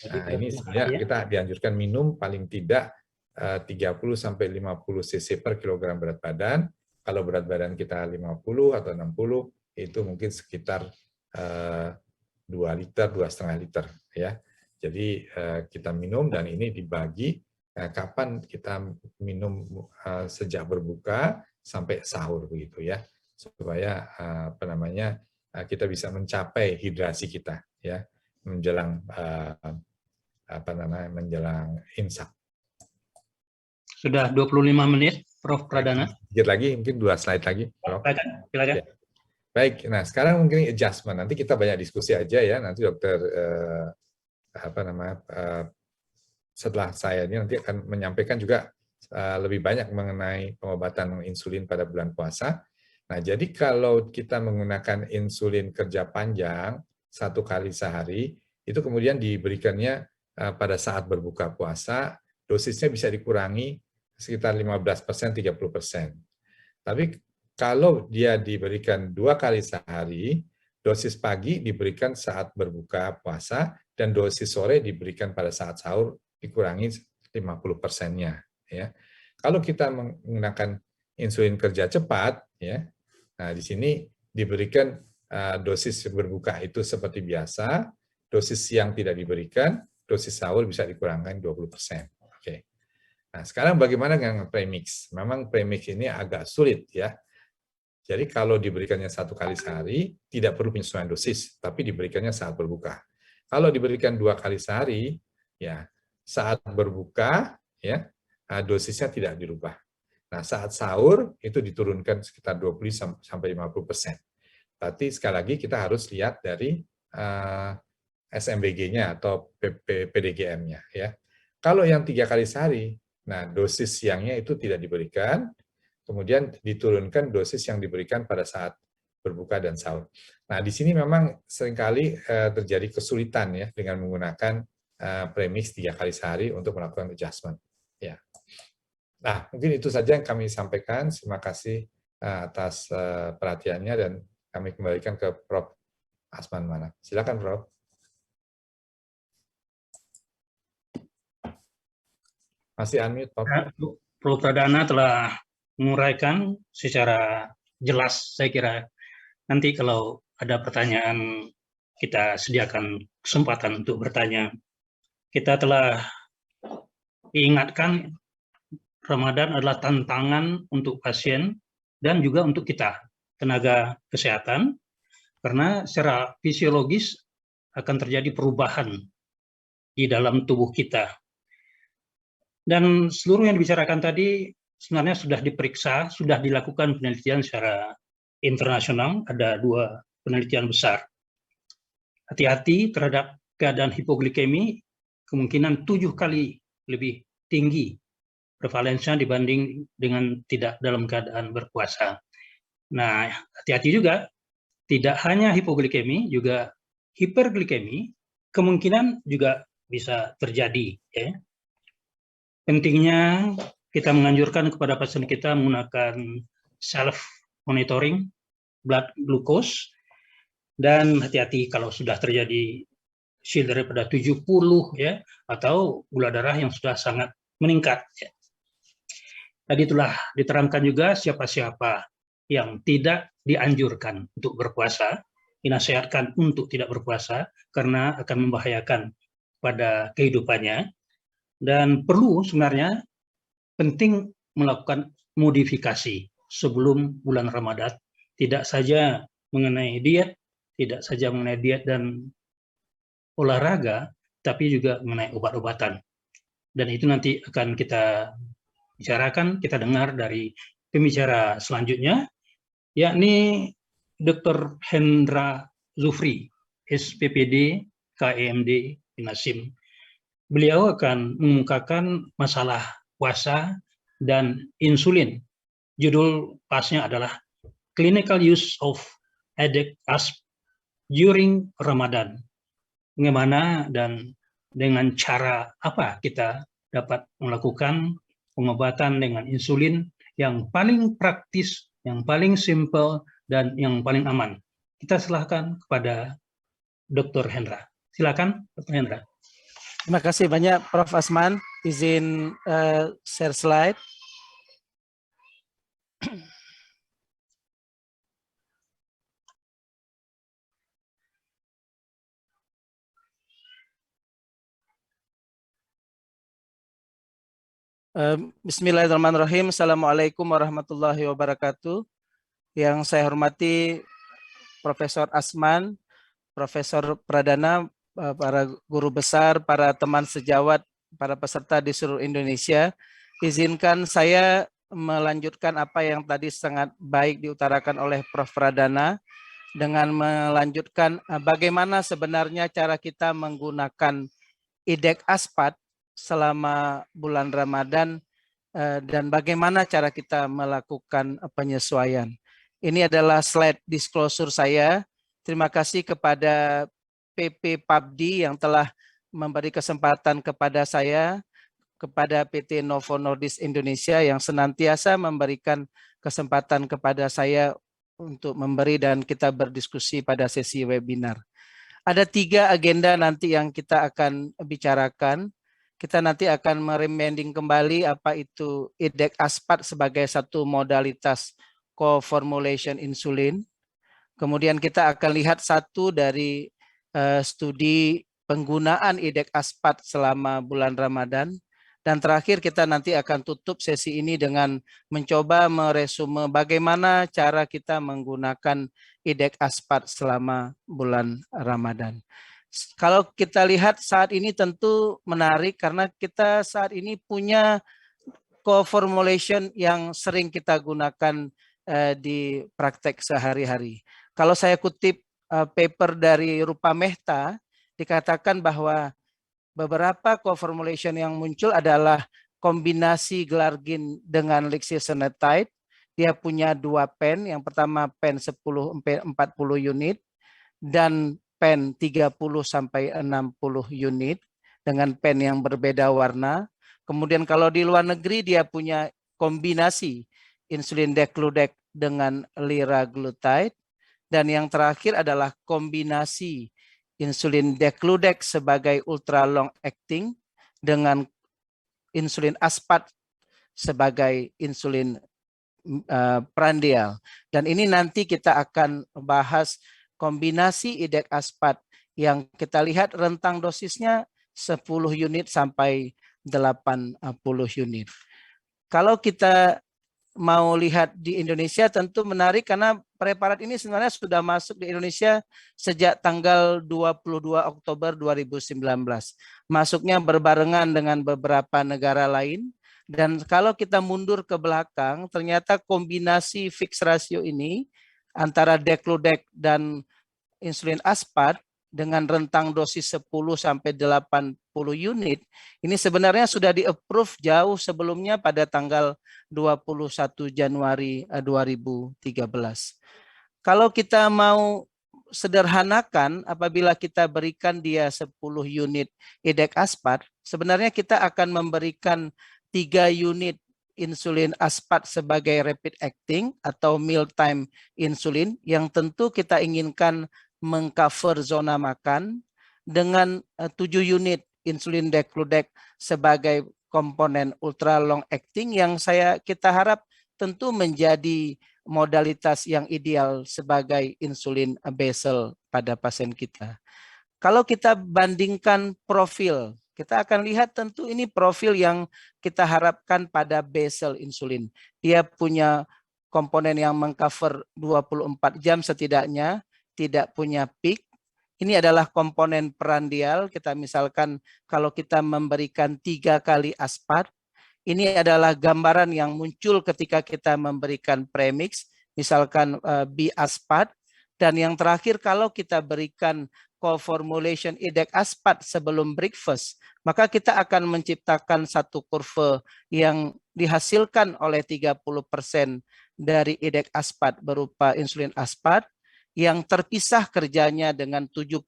Nah, ini sebenarnya kita dianjurkan minum paling tidak 30-50 cc per kilogram berat badan. Kalau berat badan kita 50 atau 60, itu mungkin sekitar 2 liter, 2,5 liter, ya. Jadi kita minum, dan ini dibagi kapan kita minum sejak berbuka sampai sahur, begitu, ya, supaya kita bisa mencapai hidrasi kita, ya, menjelang menjelang imsak. Sudah 25 menit, Prof. Pradana. Sedikit lagi, mungkin 2 slide lagi, Prof. Silakan. Ya. Baik, nah sekarang mungkin adjustment. Nanti kita banyak diskusi aja, ya. Nanti dokter setelah saya ini nanti akan menyampaikan juga lebih banyak mengenai pengobatan insulin pada bulan puasa. Nah, jadi kalau kita menggunakan insulin kerja panjang 1 kali sehari, itu kemudian diberikannya pada saat berbuka puasa, dosisnya bisa dikurangi sekitar 15%, 30%. Tapi kalau dia diberikan 2 kali sehari, dosis pagi diberikan saat berbuka puasa, dan dosis sore diberikan pada saat sahur, dikurangi 50%-nya, ya. Kalau kita menggunakan insulin kerja cepat, ya, nah di sini diberikan dosis berbuka itu seperti biasa, dosis siang tidak diberikan, dosis sahur bisa dikurangkan 20%. Oke. Nah, sekarang bagaimana dengan premix? Memang premix ini agak sulit, ya. Jadi kalau diberikannya 1 kali sehari, tidak perlu penyesuaian dosis, tapi diberikannya saat berbuka. Kalau diberikan 2 kali sehari, ya, saat berbuka, ya, dosisnya tidak dirubah. Nah, saat sahur itu diturunkan sekitar 20-50%. Tapi sekali lagi kita harus lihat dari SMBG-nya atau PDGM-nya, ya. Kalau yang 3 kali sehari, nah dosis siangnya itu tidak diberikan, kemudian diturunkan dosis yang diberikan pada saat berbuka dan sahur. Nah, di sini memang seringkali terjadi kesulitan, ya, dengan menggunakan premix 3 kali sehari untuk melakukan adjustment, ya. Nah, mungkin itu saja yang kami sampaikan. Terima kasih atas perhatiannya, dan kami kembalikan ke Prof. Asman Manaf. Silakan, Prof. Masih unmute, Prof. Prof. Pradana telah menguraikan secara jelas, saya kira. Nanti kalau ada pertanyaan, kita sediakan kesempatan untuk bertanya. Kita telah diingatkan Ramadan adalah tantangan untuk pasien dan juga untuk kita, tenaga kesehatan, karena secara fisiologis akan terjadi perubahan di dalam tubuh kita. Dan seluruh yang dibicarakan tadi sebenarnya sudah diperiksa, sudah dilakukan penelitian secara internasional, ada 2 penelitian besar. Hati-hati terhadap keadaan hipoglikemi, kemungkinan 7 kali lebih tinggi prevalensinya dibanding dengan tidak dalam keadaan berpuasa. Nah, hati-hati juga, tidak hanya hipoglikemi, juga hiperglikemi, kemungkinan juga bisa terjadi, ya. Pentingnya kita menganjurkan kepada pasien kita menggunakan self monitoring blood glucose, dan hati-hati kalau sudah terjadi C daripada 70 ya, atau gula darah yang sudah sangat meningkat ya. Tadi telah diterangkan juga siapa-siapa yang tidak dianjurkan untuk berpuasa, dinasihatkan untuk tidak berpuasa karena akan membahayakan pada kehidupannya, dan perlu sebenarnya penting melakukan modifikasi sebelum bulan Ramadan, tidak saja mengenai diet, dan olahraga, tapi juga mengenai obat-obatan. Dan itu nanti akan kita bicarakan, kita dengar dari pembicara selanjutnya, yakni Dr. Hendra Zufri, SPPD, KEMD, Inasim. Beliau akan mengungkapkan masalah puasa dan insulin. Judul pasnya adalah Clinical Use of EDEK-ASP during Ramadan. Bagaimana dan dengan cara apa kita dapat melakukan pengobatan dengan insulin yang paling praktis, yang paling simple, dan yang paling aman. Kita silakan kepada Dr. Hendra. Silakan, Dr. Hendra. Terima kasih banyak, Prof. Asman. Izin share slide. Bismillahirrahmanirrahim. Assalamualaikum warahmatullahi wabarakatuh. Yang saya hormati Profesor Asman, Profesor Pradana, para guru besar, para teman sejawat, para peserta di seluruh Indonesia. Izinkan saya melanjutkan apa yang tadi sangat baik diutarakan oleh Prof. Pradana dengan melanjutkan bagaimana sebenarnya cara kita menggunakan EDEK-ASPAT selama bulan Ramadan dan bagaimana cara kita melakukan penyesuaian. Ini adalah slide disclosure saya. Terima kasih kepada PP Pabdi yang telah memberi kesempatan kepada saya, kepada PT Novo Nordisk Indonesia yang senantiasa memberikan kesempatan kepada saya untuk memberi dan kita berdiskusi pada sesi webinar. Ada 3 agenda nanti yang kita akan bicarakan. Kita nanti akan mereminding kembali apa itu EDEK-ASPAT sebagai satu modalitas co-formulation insulin. Kemudian kita akan lihat satu dari studi penggunaan EDEK-ASPAT selama bulan Ramadan. Dan terakhir kita nanti akan tutup sesi ini dengan mencoba meresume bagaimana cara kita menggunakan EDEK-ASPAT selama bulan Ramadan. Kalau kita lihat saat ini tentu menarik karena kita saat ini punya co-formulation yang sering kita gunakan di praktek sehari-hari. Kalau saya kutip paper dari Rupa Mehta, dikatakan bahwa beberapa co-formulation yang muncul adalah kombinasi glargin dengan lixisenatide. Dia punya 2 pen, yang pertama pen 10-40 unit dan pen 30-60 unit dengan pen yang berbeda warna. Kemudian kalau di luar negeri dia punya kombinasi insulin degludec dengan liraglutide. Dan yang terakhir adalah kombinasi insulin degludec sebagai ultra long acting dengan insulin aspat sebagai insulin prandial. Dan ini nanti kita akan bahas kombinasi EDEK-ASPAT yang kita lihat rentang dosisnya 10 unit sampai 80 unit. Kalau kita mau lihat di Indonesia tentu menarik karena preparat ini sebenarnya sudah masuk di Indonesia sejak tanggal 22 Oktober 2019. Masuknya berbarengan dengan beberapa negara lain. Dan kalau kita mundur ke belakang, ternyata kombinasi fixed ratio ini antara degludec dan insulin aspat dengan rentang dosis 10-80 unit, ini sebenarnya sudah di-approve jauh sebelumnya pada tanggal 21 Januari 2013. Kalau kita mau sederhanakan, apabila kita berikan dia 10 unit EDEK-ASPAT, sebenarnya kita akan memberikan 3 unit insulin aspat sebagai rapid acting atau mealtime insulin yang tentu kita inginkan mengcover zona makan dengan 7 unit insulin degludec sebagai komponen ultra long acting yang kita harap tentu menjadi modalitas yang ideal sebagai insulin basal pada pasien kita. Kalau kita bandingkan profil, kita akan lihat tentu ini profil yang kita harapkan pada basal insulin. Dia punya komponen yang mengcover 24 jam setidaknya, tidak punya peak. Ini adalah komponen prandial. Kita misalkan kalau kita memberikan 3 kali aspat, ini adalah gambaran yang muncul ketika kita memberikan premix, misalkan B-aspat. Dan yang terakhir kalau kita berikan co-formulation IDEC aspat sebelum breakfast, maka kita akan menciptakan satu kurva yang dihasilkan oleh 30% dari IDEC aspat berupa insulin aspat, yang terpisah kerjanya dengan 70%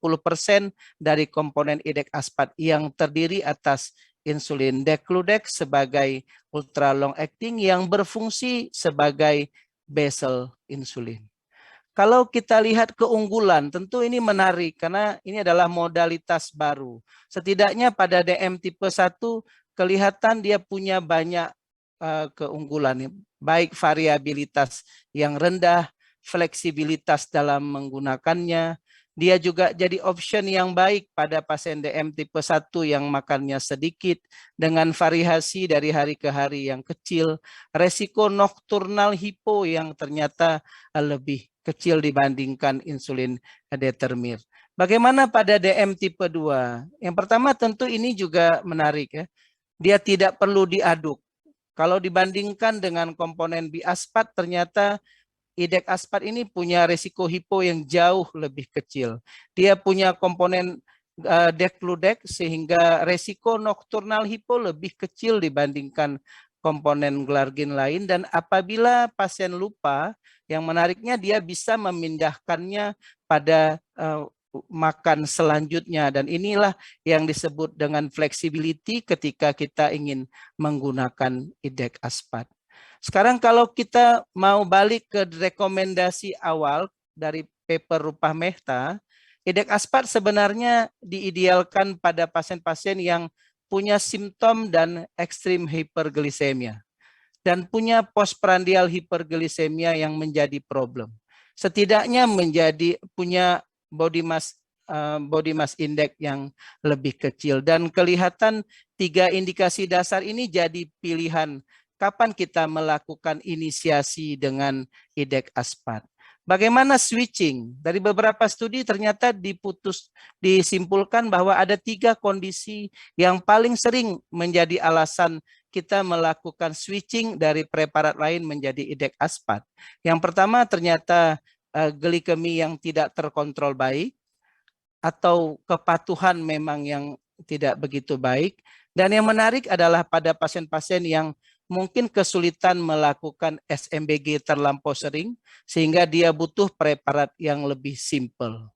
dari komponen IDEC aspat yang terdiri atas insulin degludec sebagai ultra long acting yang berfungsi sebagai basal insulin. Kalau kita lihat keunggulan, tentu ini menarik karena ini adalah modalitas baru. Setidaknya pada DM tipe 1 kelihatan dia punya banyak keunggulan, baik variabilitas yang rendah, fleksibilitas dalam menggunakannya. Dia juga jadi option yang baik pada pasien DM tipe 1 yang makannya sedikit dengan variasi dari hari ke hari yang kecil, resiko nokturnal hipo yang ternyata lebih kecil dibandingkan insulin determir. Bagaimana pada DM tipe 2? Yang pertama tentu ini juga menarik ya. Dia tidak perlu diaduk. Kalau dibandingkan dengan komponen B-aspat ternyata IDEC aspat ini punya resiko hipo yang jauh lebih kecil. Dia punya komponen degludec sehingga resiko nokturnal hipo lebih kecil dibandingkan komponen glargin lain, dan apabila pasien lupa, yang menariknya dia bisa memindahkannya pada makan selanjutnya, dan inilah yang disebut dengan flexibility ketika kita ingin menggunakan IDEC aspat. Sekarang kalau kita mau balik ke rekomendasi awal dari paper Rupah Mehta, IDEC aspat sebenarnya diidealkan pada pasien-pasien yang punya simptom dan ekstrim hiperglisemia dan punya postprandial hiperglisemia yang menjadi problem. Setidaknya punya body mass index yang lebih kecil, dan kelihatan 3 indikasi dasar ini jadi pilihan kapan kita melakukan inisiasi dengan IDEC aspat. Bagaimana switching? Dari beberapa studi ternyata disimpulkan bahwa ada 3 kondisi yang paling sering menjadi alasan kita melakukan switching dari preparat lain menjadi IDEC aspat. Yang pertama ternyata glikemi yang tidak terkontrol baik, atau kepatuhan memang yang tidak begitu baik. Dan yang menarik adalah pada pasien-pasien yang mungkin kesulitan melakukan SMBG terlampau sering, sehingga dia butuh preparat yang lebih simple.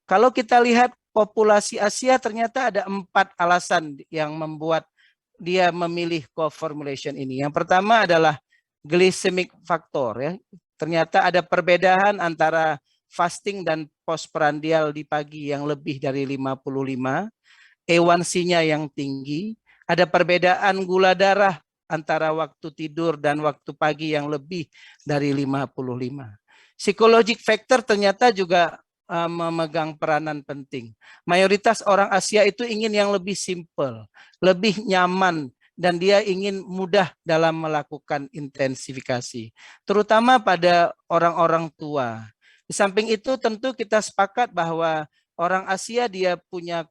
Kalau kita lihat populasi Asia, ternyata ada 4 alasan yang membuat dia memilih co-formulation ini. Yang pertama adalah glycemic factor. Ya. Ternyata ada perbedaan antara fasting dan postprandial di pagi yang lebih dari 55, A1C-nya yang tinggi, ada perbedaan gula darah antara waktu tidur dan waktu pagi yang lebih dari 55. Psychologic factor ternyata juga memegang peranan penting. Mayoritas orang Asia itu ingin yang lebih simple, lebih nyaman, dan dia ingin mudah dalam melakukan intensifikasi, terutama pada orang-orang tua. Di samping itu tentu kita sepakat bahwa orang Asia dia punya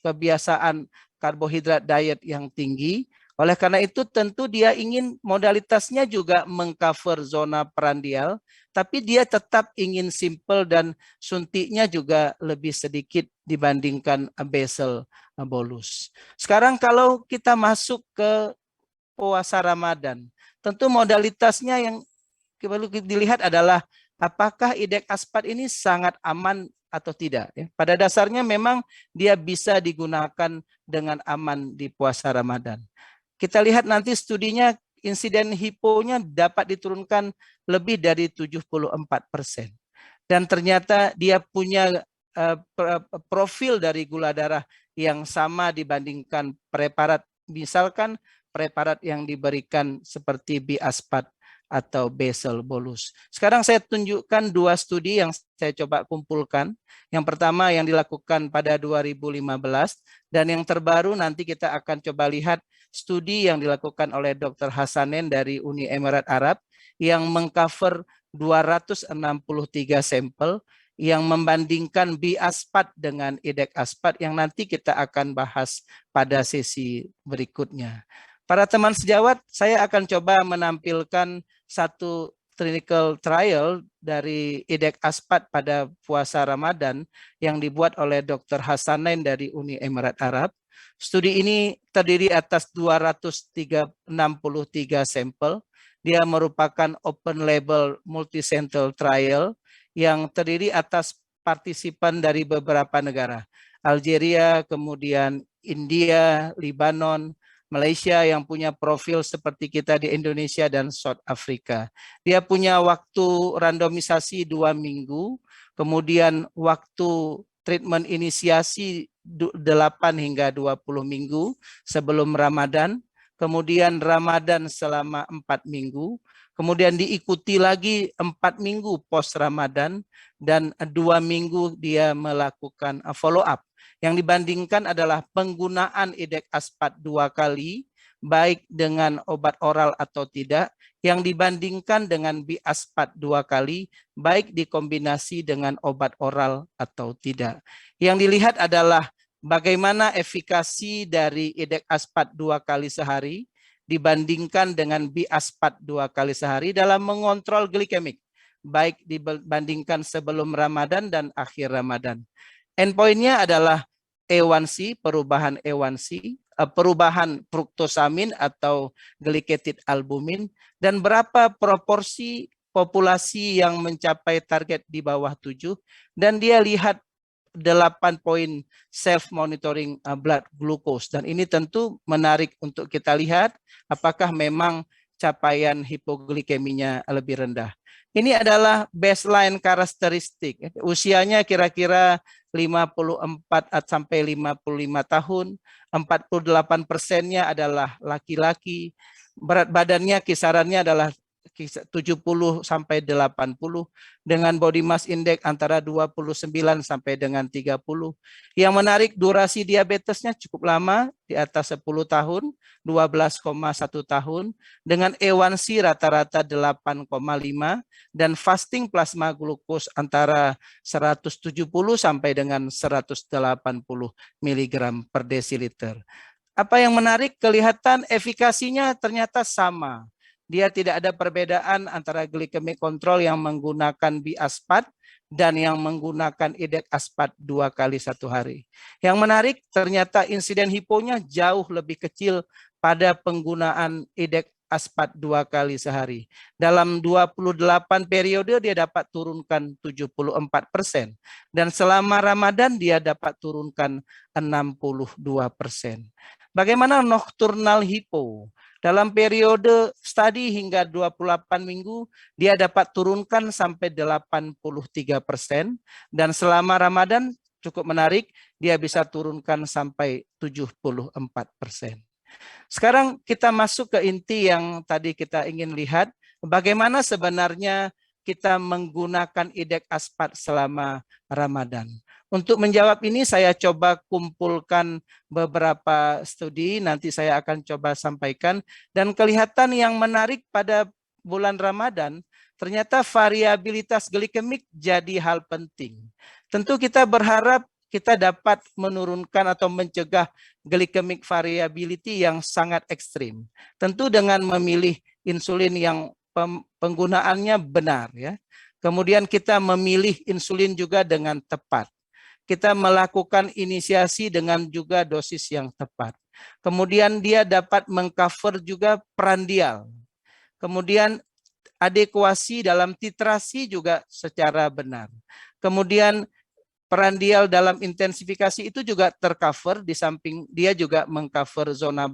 kebiasaan karbohidrat diet yang tinggi. Oleh karena itu tentu dia ingin modalitasnya juga mengcover zona prandial, tapi dia tetap ingin simple dan suntiknya juga lebih sedikit dibandingkan basal bolus. Sekarang kalau kita masuk ke puasa Ramadan, tentu modalitasnya yang perlu dilihat adalah apakah IDEC aspat ini sangat aman atau tidak. Pada dasarnya memang dia bisa digunakan dengan aman di puasa Ramadan. Kita lihat nanti studinya insiden hiponya dapat diturunkan lebih dari 74%. Dan ternyata dia punya profil dari gula darah yang sama dibandingkan preparat, misalkan preparat yang diberikan seperti biaspat atau basal bolus. Sekarang saya tunjukkan 2 studi yang saya coba kumpulkan. Yang pertama yang dilakukan pada 2015 dan yang terbaru nanti kita akan coba lihat studi yang dilakukan oleh Dr. Hassanein dari Uni Emirat Arab yang mengcover 263 sampel yang membandingkan biaspat dengan idek aspat yang nanti kita akan bahas pada sesi berikutnya. Para teman sejawat, saya akan coba menampilkan satu clinical trial dari idek aspat pada puasa Ramadan yang dibuat oleh Dr. Hassanein dari Uni Emirat Arab. Studi ini terdiri atas 263 sampel. Dia merupakan open label multicenter trial yang terdiri atas partisipan dari beberapa negara. Algeria, kemudian India, Lebanon, Malaysia yang punya profil seperti kita di Indonesia dan South Africa. Dia punya waktu randomisasi 2 minggu, kemudian waktu treatment inisiasi 8 hingga 20 minggu sebelum Ramadan, kemudian Ramadan selama 4 minggu, kemudian diikuti lagi 4 minggu post Ramadan, dan 2 minggu dia melakukan follow up. Yang dibandingkan adalah penggunaan idek aspat 2 kali, baik dengan obat oral atau tidak, yang dibandingkan dengan biaspat 2 kali, baik dikombinasi dengan obat oral atau tidak. Yang dilihat adalah bagaimana efikasi dari idek aspat 2 kali sehari dibandingkan dengan biaspat 2 kali sehari dalam mengontrol glikemik, baik dibandingkan sebelum Ramadan dan akhir Ramadan. Endpointnya adalah A1C, perubahan A1C, perubahan fruktosamin atau glycated albumin, dan berapa proporsi populasi yang mencapai target di bawah 7, dan dia lihat 8 poin self monitoring blood glucose, dan ini tentu menarik untuk kita lihat apakah memang capaian hipoglikeminya lebih rendah. Ini adalah baseline karakteristik. Usianya kira-kira 54 sampai 55 tahun, 48%-nya adalah laki-laki, berat badannya kisarannya adalah 70 sampai 80, dengan body mass index antara 29 sampai dengan 30. Yang menarik, durasi diabetesnya cukup lama, di atas 10 tahun, 12,1 tahun, dengan A1C rata-rata 8,5, dan fasting plasma glukos antara 170 sampai dengan 180 mg per desiliter. Apa yang menarik, kelihatan efikasinya ternyata sama. Dia tidak ada perbedaan antara glycemic control yang menggunakan biaspat dan yang menggunakan idek aspat 2 kali 1 hari. Yang menarik, ternyata insiden hiponya jauh lebih kecil pada penggunaan idek aspat 2 kali sehari. Dalam 28 periode dia dapat turunkan 74%. Dan selama Ramadan dia dapat turunkan 62%. Bagaimana nocturnal hipo? Dalam periode studi hingga 28 minggu, dia dapat turunkan sampai 83%. Dan selama Ramadan, cukup menarik, dia bisa turunkan sampai 74%. Sekarang kita masuk ke inti yang tadi kita ingin lihat, bagaimana sebenarnya kita menggunakan idek aspat selama Ramadan. Untuk menjawab ini saya coba kumpulkan beberapa studi, nanti saya akan coba sampaikan, dan kelihatan yang menarik pada bulan Ramadan, ternyata variabilitas glikemik jadi hal penting. Tentu kita berharap kita dapat menurunkan atau mencegah glycemic variability yang sangat ekstrim. Tentu dengan memilih insulin yang penggunaannya benar, ya. Kemudian kita memilih insulin juga dengan tepat. Kita melakukan inisiasi dengan juga dosis yang tepat. Kemudian dia dapat mengcover juga prandial. Kemudian adekuasi dalam titrasi juga secara benar. Kemudian prandial dalam intensifikasi itu juga tercover, di samping dia juga mengcover zona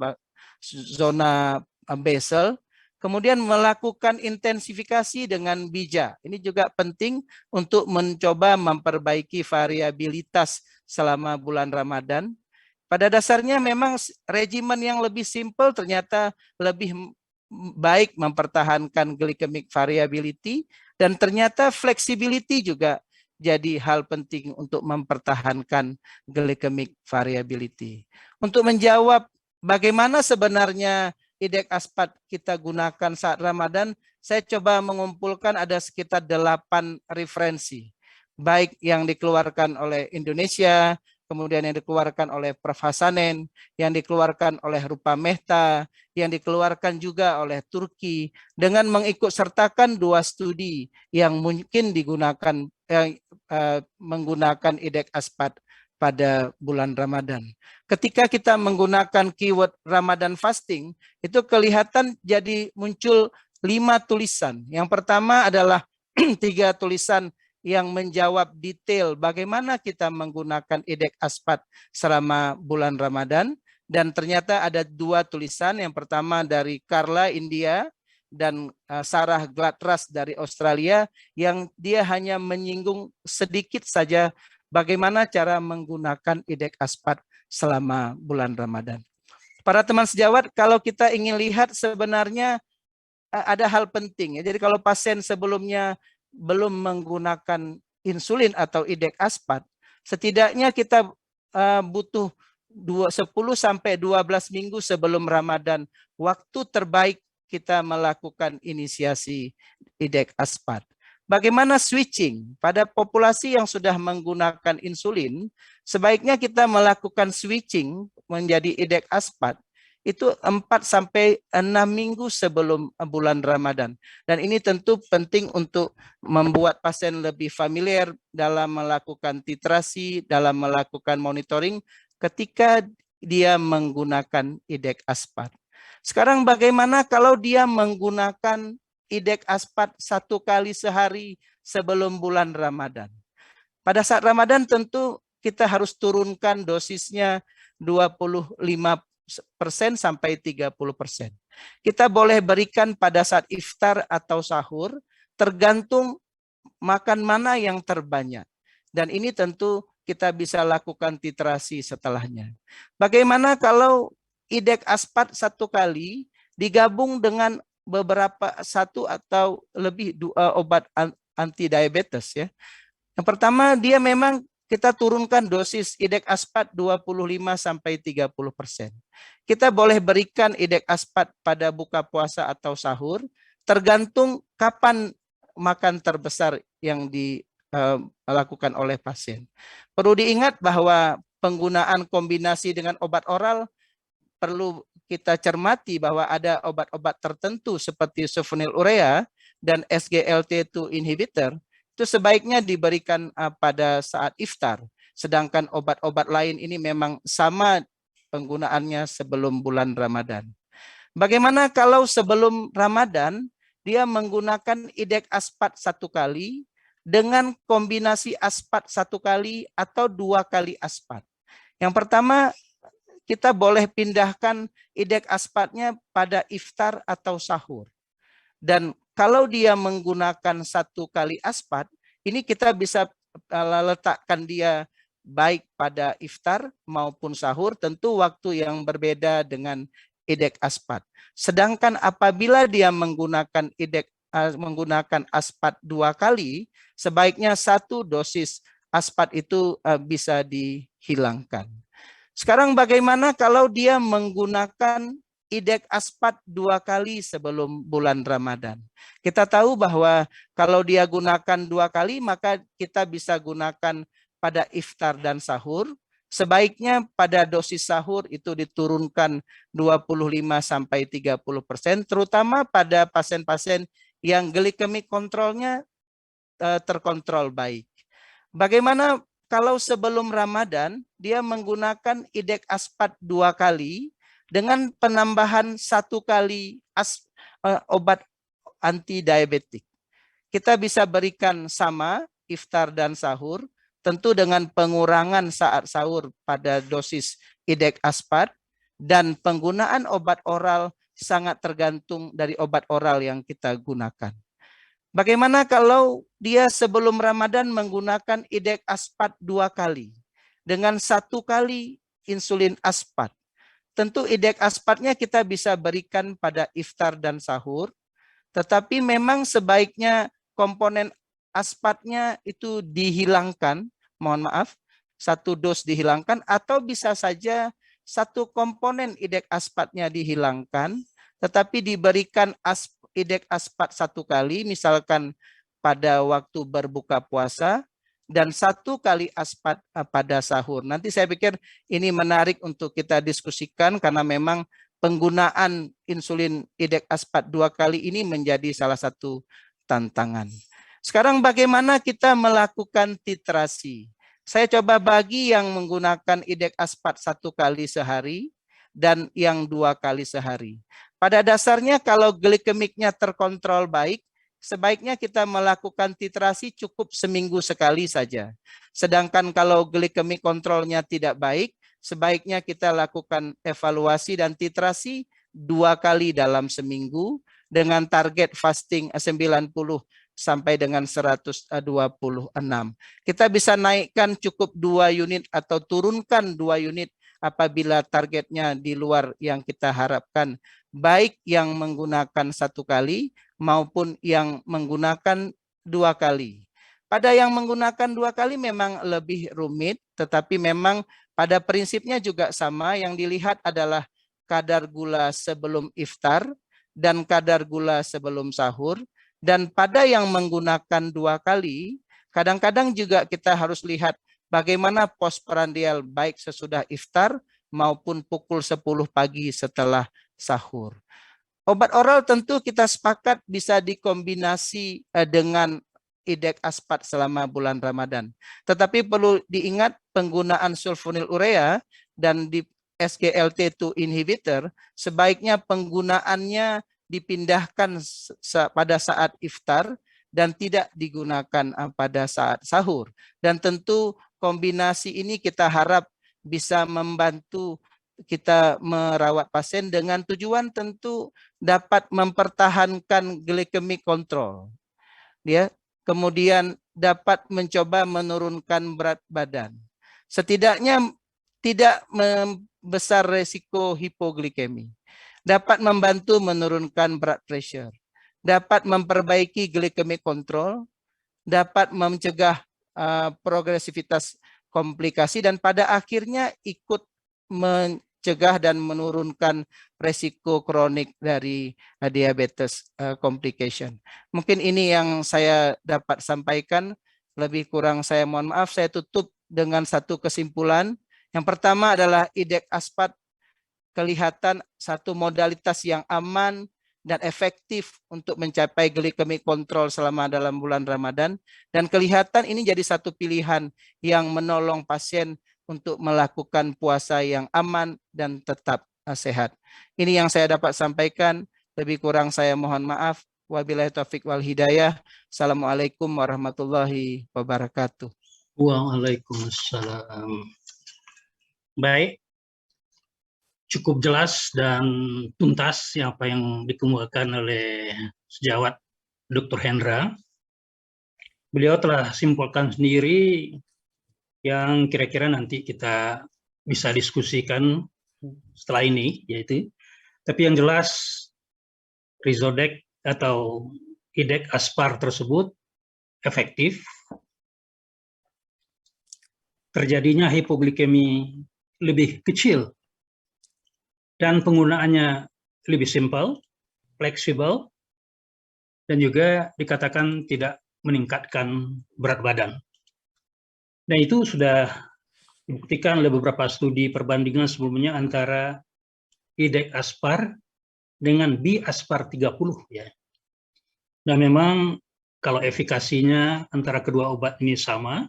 basal. Kemudian melakukan intensifikasi dengan bija. Ini juga penting untuk mencoba memperbaiki variabilitas selama bulan Ramadan. Pada dasarnya memang regimen yang lebih simpel ternyata lebih baik mempertahankan glycemic variability, dan ternyata flexibility juga jadi hal penting untuk mempertahankan glycemic variability. Untuk menjawab bagaimana sebenarnya IDEC aspat kita gunakan saat Ramadan, saya coba mengumpulkan ada sekitar 8 referensi, baik yang dikeluarkan oleh Indonesia, kemudian yang dikeluarkan oleh Prof. Hasanen, yang dikeluarkan oleh Rupa Mehta, yang dikeluarkan juga oleh Turki, dengan mengikut sertakan 2 studi yang mungkin digunakan menggunakan IDEC aspat pada bulan Ramadan. Ketika kita menggunakan keyword Ramadan fasting, itu kelihatan jadi muncul 5 tulisan. Yang pertama adalah 3 tulisan yang menjawab detail bagaimana kita menggunakan IDEC aspat selama bulan Ramadan. Dan ternyata ada 2 tulisan, yang pertama dari Carla India dan Sarah Glatras dari Australia, yang dia hanya menyinggung sedikit saja bagaimana cara menggunakan IDEC aspat selama bulan Ramadan. Para teman sejawat, kalau kita ingin lihat sebenarnya ada hal penting. Jadi kalau pasien sebelumnya belum menggunakan insulin atau IDEC aspat, setidaknya kita butuh 10 sampai 12 minggu sebelum Ramadan, waktu terbaik kita melakukan inisiasi IDEC aspat. Bagaimana switching? Pada populasi yang sudah menggunakan insulin, sebaiknya kita melakukan switching menjadi IDEC aspat itu 4 sampai 6 minggu sebelum bulan Ramadan. Dan ini tentu penting untuk membuat pasien lebih familiar dalam melakukan titrasi, dalam melakukan monitoring ketika dia menggunakan IDEC aspat. Sekarang bagaimana kalau dia menggunakan IDEC aspat 1 kali sehari sebelum bulan Ramadan? Pada saat Ramadan tentu kita harus turunkan dosisnya 25% sampai 30%. Kita boleh berikan pada saat iftar atau sahur, tergantung makan mana yang terbanyak. Dan ini tentu kita bisa lakukan titrasi setelahnya. Bagaimana kalau IDEC aspat 1 kali digabung dengan beberapa 1 atau lebih obat anti diabetes ya. Yang pertama, dia memang kita turunkan dosis IDEC aspat 25 sampai 30%. Kita boleh berikan IDEC aspat pada buka puasa atau sahur, tergantung kapan makan terbesar yang dilakukan oleh pasien. Perlu diingat bahwa penggunaan kombinasi dengan obat oral perlu kita cermati bahwa ada obat-obat tertentu seperti sulfonylurea dan SGLT2 inhibitor itu sebaiknya diberikan pada saat iftar. Sedangkan obat-obat lain ini memang sama penggunaannya sebelum bulan Ramadan. Bagaimana kalau sebelum Ramadan dia menggunakan IDEC aspat 1 kali dengan kombinasi aspat 1 kali atau 2 kali aspat? Yang pertama, kita boleh pindahkan IDEC aspatnya pada iftar atau sahur. Dan kalau dia menggunakan 1 kali aspat, ini kita bisa letakkan dia baik pada iftar maupun sahur, tentu waktu yang berbeda dengan IDEC aspat. Sedangkan apabila dia menggunakan menggunakan aspat 2 kali, sebaiknya 1 dosis aspat itu bisa dihilangkan. Sekarang bagaimana kalau dia menggunakan IDEC aspat 2 kali sebelum bulan Ramadan? Kita tahu bahwa kalau dia gunakan 2 kali, maka kita bisa gunakan pada iftar dan sahur. Sebaiknya pada dosis sahur itu diturunkan 25 sampai 30%, terutama pada pasien-pasien yang glycemic kontrolnya terkontrol baik. Bagaimana kalau sebelum Ramadan dia menggunakan IDEC aspat 2 kali dengan penambahan 1 kali obat anti diabetik? Kita bisa berikan sama iftar dan sahur, tentu dengan pengurangan saat sahur pada dosis IDEC aspat dan penggunaan obat oral sangat tergantung dari obat oral yang kita gunakan. Bagaimana kalau dia sebelum Ramadan menggunakan idek aspat 2 kali dengan 1 kali insulin aspat? Tentu idek aspatnya kita bisa berikan pada iftar dan sahur, tetapi memang sebaiknya komponen aspatnya itu dihilangkan, mohon maaf, 1 dos dihilangkan, atau bisa saja 1 komponen idek aspatnya dihilangkan, tetapi diberikan idek aspat 1 kali, misalkan pada waktu berbuka puasa, dan 1 kali aspat pada sahur. Nanti saya pikir ini menarik untuk kita diskusikan karena memang penggunaan insulin idek aspat 2 kali ini menjadi salah satu tantangan. Sekarang bagaimana kita melakukan titrasi? Saya coba bagi yang menggunakan idek aspat 1 kali sehari dan yang 2 kali sehari. Pada dasarnya kalau glikemiknya terkontrol baik, sebaiknya kita melakukan titrasi cukup seminggu sekali saja. Sedangkan kalau glikemik kontrolnya tidak baik, sebaiknya kita lakukan evaluasi dan titrasi 2 kali dalam seminggu dengan target fasting 90 sampai dengan 126. Kita bisa naikkan cukup 2 unit atau turunkan 2 unit apabila targetnya di luar yang kita harapkan, baik yang menggunakan 1 kali maupun yang menggunakan 2 kali. Pada yang menggunakan 2 kali memang lebih rumit, tetapi memang pada prinsipnya juga sama. Yang dilihat adalah kadar gula sebelum iftar dan kadar gula sebelum sahur. Dan pada yang menggunakan 2 kali, kadang-kadang juga kita harus lihat bagaimana postprandial baik sesudah iftar maupun pukul 10 pagi setelah sahur. Obat oral tentu kita sepakat bisa dikombinasi dengan idek aspat selama bulan Ramadan. Tetapi perlu diingat penggunaan sulfonylurea dan di SGLT2 inhibitor sebaiknya penggunaannya dipindahkan pada saat iftar dan tidak digunakan pada saat sahur. Dan tentu kombinasi ini kita harap bisa membantu kita merawat pasien dengan tujuan tentu dapat mempertahankan glikemik kontrol. Ya, kemudian dapat mencoba menurunkan berat badan. Setidaknya tidak membesar resiko hipoglikemi. Dapat membantu menurunkan blood pressure. Dapat memperbaiki glikemik kontrol, dapat mencegah progresivitas komplikasi, dan pada akhirnya ikut mencegah dan menurunkan resiko kronik dari diabetes complication. Mungkin ini yang saya dapat sampaikan. Lebih kurang saya mohon maaf. Saya tutup dengan 1 kesimpulan. Yang pertama adalah idek aspat kelihatan satu modalitas yang aman dan efektif untuk mencapai glikemik kontrol selama dalam bulan Ramadan. Dan kelihatan ini jadi satu pilihan yang menolong pasien untuk melakukan puasa yang aman dan tetap sehat. Ini yang saya dapat sampaikan. Lebih kurang saya mohon maaf. Wabillahi taufiq wal hidayah. Assalamualaikum warahmatullahi wabarakatuh. Waalaikumsalam. Baik, cukup jelas dan tuntas apa yang dikemukakan oleh sejawat Dr. Hendra. Beliau telah simpulkan sendiri yang kira-kira nanti kita bisa diskusikan setelah ini, yaitu, tapi yang jelas Rizodek atau idek aspar tersebut efektif, terjadinya hipoglikemi lebih kecil, dan penggunaannya lebih simpel, fleksibel, dan juga dikatakan tidak meningkatkan berat badan. Dan itu sudah dibuktikan oleh beberapa studi perbandingan sebelumnya antara idek aspar dengan bi-aspar 30 ya. Dan memang kalau efikasinya antara kedua obat ini sama,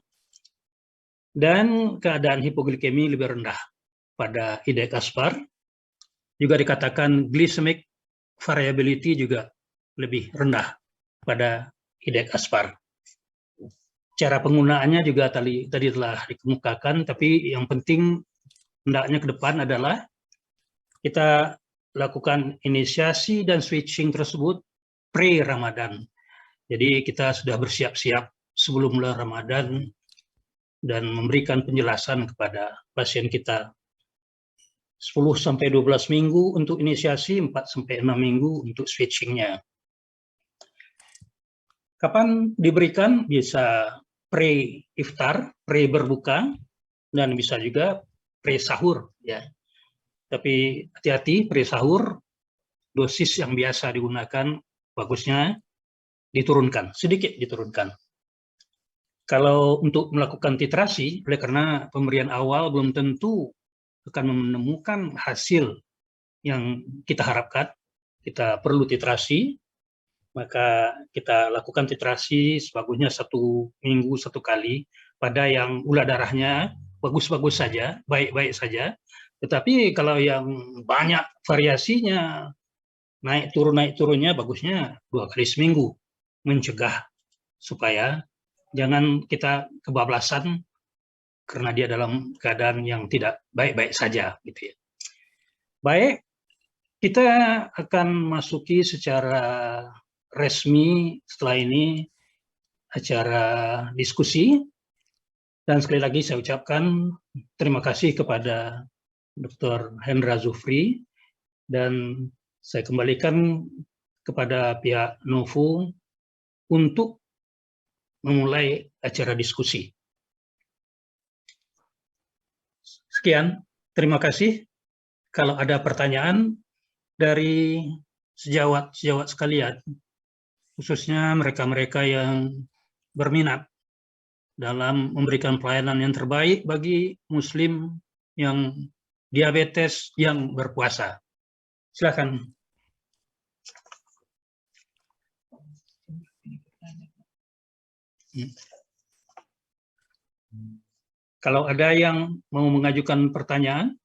dan keadaan hipoglikemi lebih rendah pada idek aspar. Juga dikatakan glycemic variability juga lebih rendah pada idek aspar. Cara penggunaannya juga tadi telah dikemukakan, tapi yang penting hendaknya ke depan adalah kita lakukan inisiasi dan switching tersebut pre-Ramadan. Jadi kita sudah bersiap-siap sebelum bulan Ramadan dan memberikan penjelasan kepada pasien kita 10-12 minggu untuk inisiasi, 4-6 minggu untuk switchingnya. Kapan diberikan? Bisa pre-iftar, pre-berbuka, dan bisa juga pre-sahur. Ya. Tapi hati-hati, pre-sahur, dosis yang biasa digunakan bagusnya diturunkan, sedikit diturunkan. Kalau untuk melakukan titrasi, oleh karena pemberian awal belum tentu akan menemukan hasil yang kita harapkan, kita perlu titrasi, maka kita lakukan titrasi sebagusnya 1 minggu 1 kali pada yang gula darahnya bagus-bagus saja, baik-baik saja. Tetapi kalau yang banyak variasinya, naik turunnya, bagusnya 2 kali seminggu, mencegah supaya jangan kita kebablasan karena dia dalam keadaan yang tidak baik-baik saja, gitu ya. Baik, kita akan masuki secara resmi setelah ini acara diskusi, dan sekali lagi saya ucapkan terima kasih kepada Dr. Hendra Zufri, dan saya kembalikan kepada pihak Novo untuk memulai acara diskusi. Sekian, terima kasih. Kalau ada pertanyaan dari sejawat-sejawat sekalian, khususnya mereka-mereka yang berminat dalam memberikan pelayanan yang terbaik bagi Muslim yang diabetes yang berpuasa. Silakan. Kalau ada yang mau mengajukan pertanyaan.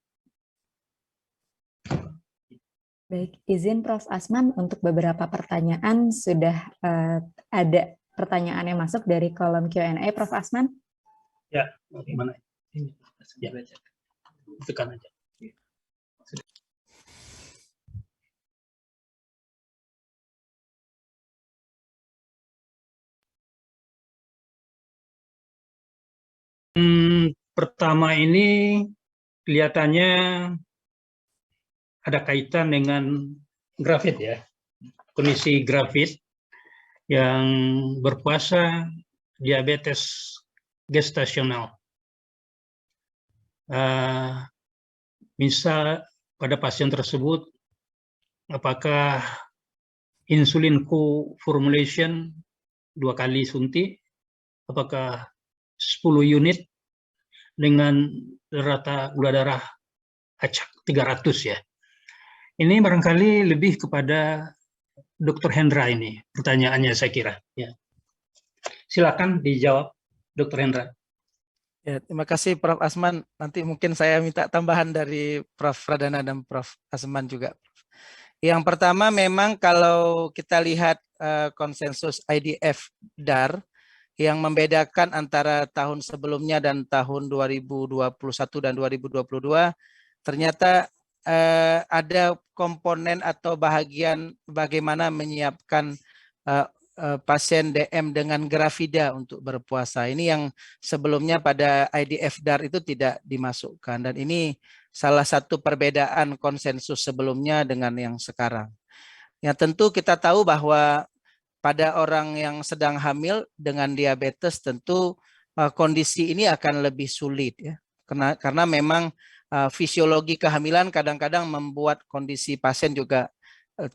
Baik, izin Prof. Asman untuk beberapa pertanyaan sudah ada pertanyaan yang masuk dari kolom Q&A, Prof. Asman. Ya, bagaimana? Ya, tekan aja. Pertama ini kelihatannya ada kaitan dengan grafit ya, kondisi grafit yang berpuasa diabetes gestasional. Misal pada pasien tersebut, apakah insulin co-formulation 2 kali suntik, apakah 10 unit dengan rata gula darah acak 300 ya. Ini barangkali lebih kepada Dr. Hendra ini pertanyaannya saya kira. Ya. Silakan dijawab Dr. Hendra. Ya, terima kasih Prof. Asman. Nanti mungkin saya minta tambahan dari Prof. Pradana dan Prof. Asman juga. Yang pertama memang kalau kita lihat konsensus IDF DAR yang membedakan antara tahun sebelumnya dan tahun 2021 dan 2022, ternyata ada komponen atau bahagian bagaimana menyiapkan pasien DM dengan grafida untuk berpuasa. Ini yang sebelumnya pada IDF DAR itu tidak dimasukkan, dan ini salah satu perbedaan konsensus sebelumnya dengan yang sekarang. Ya, tentu kita tahu bahwa pada orang yang sedang hamil dengan diabetes tentu kondisi ini akan lebih sulit ya, karena memang fisiologi kehamilan kadang-kadang membuat kondisi pasien juga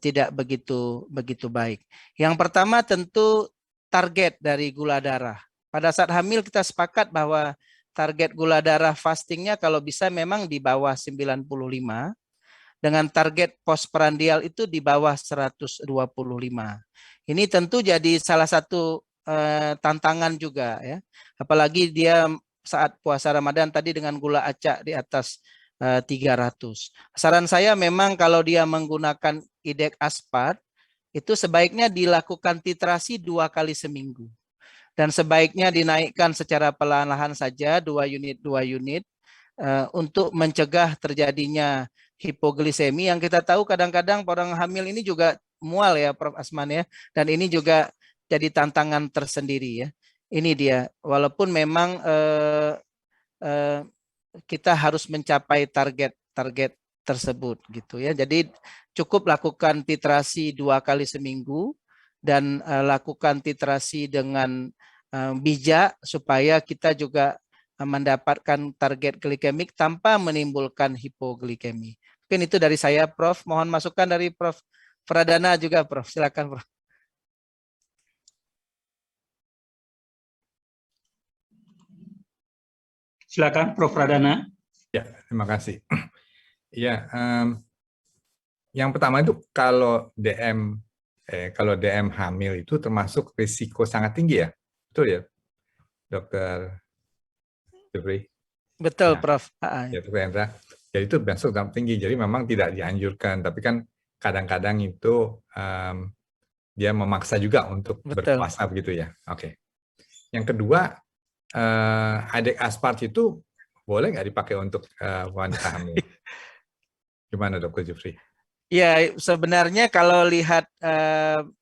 tidak begitu baik. Yang pertama tentu target dari gula darah. Pada saat hamil kita sepakat bahwa target gula darah fastingnya kalau bisa memang di bawah 95, dengan target postprandial itu di bawah 125. Ini tentu jadi salah satu tantangan juga ya. Apalagi dia saat puasa Ramadan tadi dengan gula acak di atas 300. Saran saya memang kalau dia menggunakan IDEC aspart itu sebaiknya dilakukan titrasi 2 kali seminggu. Dan sebaiknya dinaikkan secara perlahan-lahan saja 2 unit untuk mencegah terjadinya hipoglisemi yang kita tahu kadang-kadang orang hamil ini juga mual ya Prof. Asman ya, dan ini juga jadi tantangan tersendiri ya. Ini dia, walaupun memang kita harus mencapai target tersebut gitu ya. Jadi cukup lakukan titrasi 2 kali seminggu dan lakukan titrasi dengan bijak supaya kita juga mendapatkan target glikemik tanpa menimbulkan hipoglikemi. Mungkin itu dari saya, Prof. Mohon masukan dari Prof. Pradana juga, Prof. Silakan, Prof. Silakan, Prof. Pradana. Ya, terima kasih. Ya, yang pertama itu kalau DM hamil itu termasuk risiko sangat tinggi ya, betul ya, Dokter Jeffrey? Betul, Ya. Prof. Ya, Dokter Hendra. Jadi itu masuk sangat tinggi. Jadi memang tidak dianjurkan, tapi kan kadang-kadang itu dia memaksa juga untuk berpuasa begitu ya. Oke. Yang kedua, adik aspart itu boleh nggak dipakai untuk wanita hamil? Gimana Dokter Jeffrey? Ya, sebenarnya kalau lihat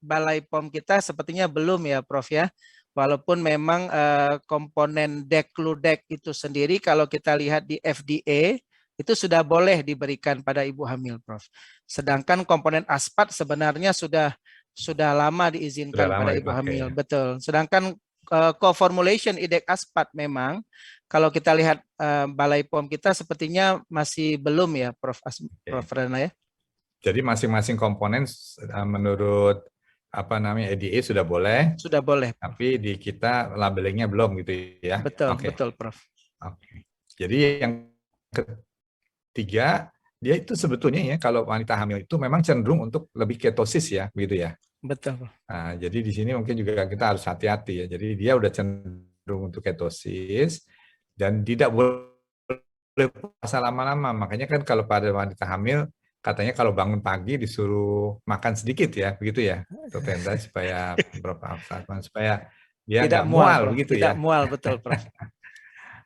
Balai POM kita sepertinya belum ya, Prof ya. Walaupun memang komponen dekludek itu sendiri kalau kita lihat di FDA itu sudah boleh diberikan pada ibu hamil, Prof. Sedangkan komponen aspat sebenarnya sudah lama diizinkan pada ibu hamil, betul. Sedangkan co-formulation idek aspat memang kalau kita lihat Balai POM kita sepertinya masih belum ya, Prof. Prof. Rana ya. Jadi masing-masing komponen menurut EDA sudah boleh. Sudah boleh. Tapi di kita labelingnya belum gitu ya. Betul, betul, Prof. Oke. Jadi yang ketiga, dia itu sebetulnya ya kalau wanita hamil itu memang cenderung untuk lebih ketosis ya, begitu ya. Betul. Nah, jadi di sini mungkin juga kita harus hati-hati ya. Jadi dia udah cenderung untuk ketosis dan tidak boleh puasa lama-lama. Makanya kan kalau pada wanita hamil katanya kalau bangun pagi disuruh makan sedikit ya, begitu ya, Dokter Hendra, supaya supaya dia tidak nggak mual, Prof. begitu tidak ya. Mual, betul, Prof.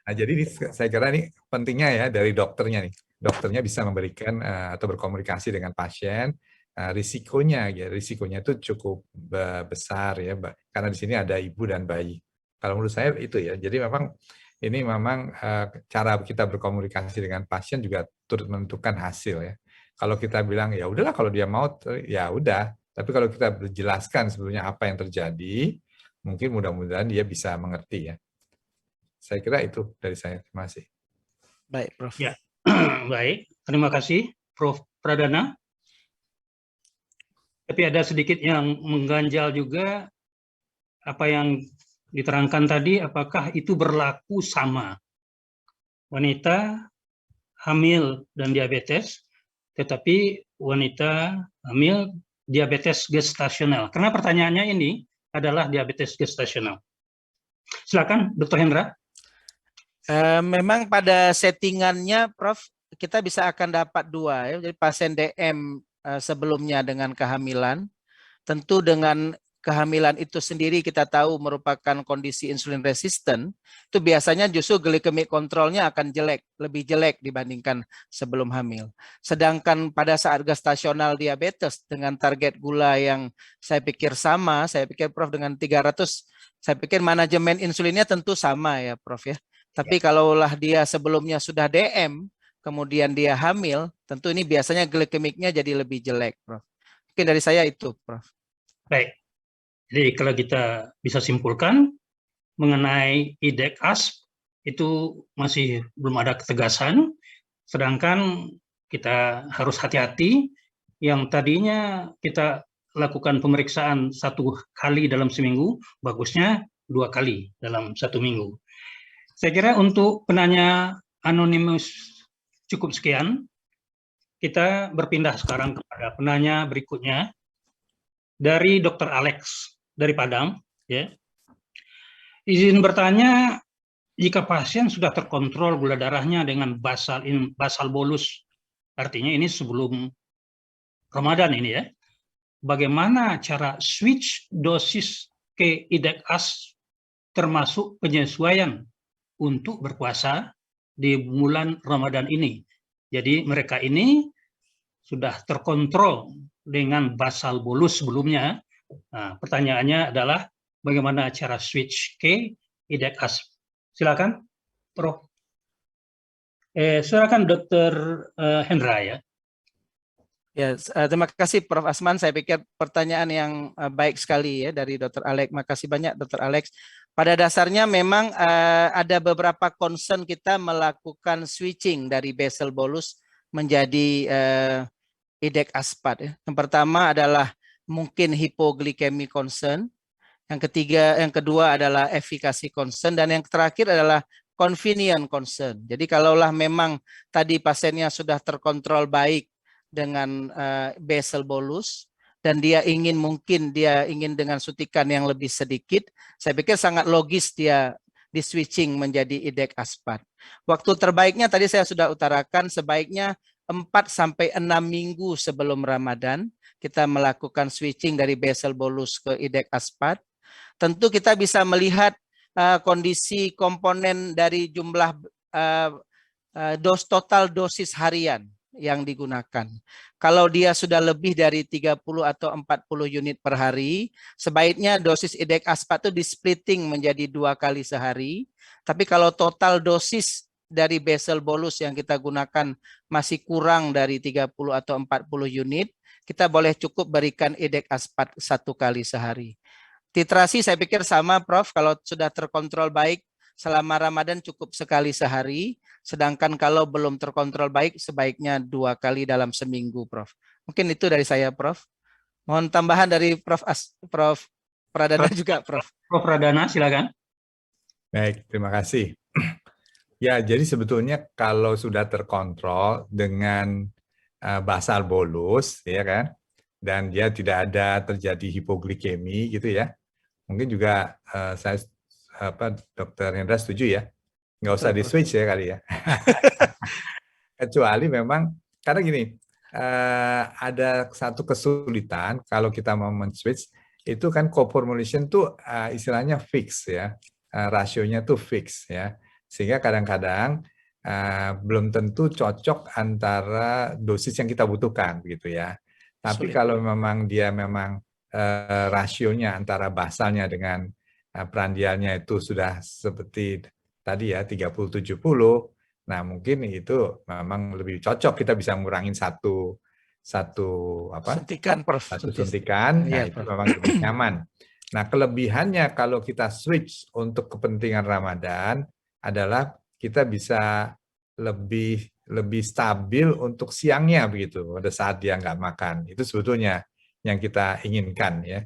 Nah, jadi saya kira ini pentingnya ya dari dokternya nih. Dokternya bisa memberikan atau berkomunikasi dengan pasien. Risikonya itu cukup besar ya, karena di sini ada ibu dan bayi. Kalau menurut saya itu ya. Jadi memang ini memang cara kita berkomunikasi dengan pasien juga turut menentukan hasil ya. Kalau kita bilang ya udahlah kalau dia mau ya udah, tapi kalau kita berjelaskan sebetulnya apa yang terjadi, mungkin mudah-mudahan dia bisa mengerti ya. Saya kira itu dari saya. Terima kasih. Baik, Prof. Ya, baik. Terima kasih, Prof. Pradana. Tapi ada sedikit yang mengganjal juga apa yang diterangkan tadi, apakah itu berlaku sama wanita hamil dan diabetes, tetapi wanita hamil diabetes gestasional. Karena pertanyaannya ini adalah diabetes gestasional. Silakan, Dr. Hendra. Memang pada settingannya, Prof, kita bisa akan dapat dua ya. Jadi pasien DM sebelumnya dengan kehamilan, tentu dengan kehamilan itu sendiri kita tahu merupakan kondisi insulin resisten, itu biasanya justru glikemik kontrolnya akan lebih jelek dibandingkan sebelum hamil. Sedangkan pada saat gestasional diabetes dengan target gula yang saya pikir sama, saya pikir Prof dengan 300, saya pikir manajemen insulinnya tentu sama ya Prof ya. Tapi kalaulah dia sebelumnya sudah DM, kemudian dia hamil, tentu ini biasanya glikemiknya jadi lebih jelek, Prof. Mungkin dari saya itu, Prof. Baik. Jadi kalau kita bisa simpulkan mengenai IDEC ASP itu masih belum ada ketegasan, sedangkan kita harus hati-hati yang tadinya kita lakukan pemeriksaan 1 kali dalam seminggu, bagusnya 2 kali dalam 1 minggu. Saya kira untuk penanya anonimus cukup sekian. Kita berpindah sekarang kepada penanya berikutnya dari Dr. Alex dari Padang. Ya. Izin bertanya, jika pasien sudah terkontrol gula darahnya dengan basal bolus, artinya ini sebelum Ramadan ini ya, bagaimana cara switch dosis ke IDEC ASP termasuk penyesuaian untuk berpuasa di bulan Ramadan ini. Jadi mereka ini sudah terkontrol dengan basal bolus sebelumnya. Nah, pertanyaannya adalah bagaimana cara switch ke IDEC ASP. Silakan, Prof. Silakan Dr. Hendra ya. Ya, terima kasih Prof. Asman. Saya pikir pertanyaan yang baik sekali ya dari Dr. Alex. Makasih banyak Dr. Alex. Pada dasarnya memang ada beberapa concern kita melakukan switching dari basal bolus menjadi IDEC ASPAT. Ya. Yang pertama adalah mungkin hipoglikemi concern. Yang kedua adalah efikasi concern, dan yang terakhir adalah convenient concern. Jadi kalaulah memang tadi pasiennya sudah terkontrol baik dengan basal bolus dan dia ingin dengan suntikan yang lebih sedikit, saya pikir sangat logis dia di switching menjadi IDEC ASPAT. Waktu terbaiknya tadi saya sudah utarakan, sebaiknya 4-6 minggu sebelum Ramadan kita melakukan switching dari basal bolus ke IDEC ASPAT. Tentu kita bisa melihat kondisi komponen dari jumlah total dosis harian yang digunakan. Kalau dia sudah lebih dari 30 atau 40 unit per hari, sebaiknya dosis IDEC ASPAT itu di-splitting menjadi 2 kali sehari. Tapi kalau total dosis dari basal bolus yang kita gunakan masih kurang dari 30 atau 40 unit, kita boleh cukup berikan IDEC ASPAT 1 kali sehari. Titrasi saya pikir sama Prof, kalau sudah terkontrol baik selama Ramadan cukup sekali sehari, sedangkan kalau belum terkontrol baik sebaiknya 2 kali dalam seminggu Prof. Mungkin itu dari saya Prof. Mohon tambahan dari Prof. Pradana juga Prof. Prof. Pradana silakan. Baik, terima kasih. Ya, jadi sebetulnya kalau sudah terkontrol dengan basal bolus, ya kan, dan dia tidak ada terjadi hipoglikemi gitu ya, mungkin juga saya Dr. Hendra setuju ya, nggak usah di switch ya kali ya. Kecuali memang karena gini, ada satu kesulitan kalau kita mau men-switch itu kan co-formulation tuh istilahnya fix ya, rasionya tuh fix ya, sehingga kadang-kadang belum tentu cocok antara dosis yang kita butuhkan begitu ya. Tapi kalau memang dia rasionya antara basalnya dengan prandialnya itu sudah seperti tadi ya 30-70, nah mungkin itu memang lebih cocok, kita bisa ngurangin satu suntikan, Prof. Satu suntikan, nah itu memang lebih nyaman. Nah kelebihannya kalau kita switch untuk kepentingan Ramadan adalah kita bisa lebih stabil untuk siangnya begitu, pada saat dia nggak makan. Itu sebetulnya yang kita inginkan ya.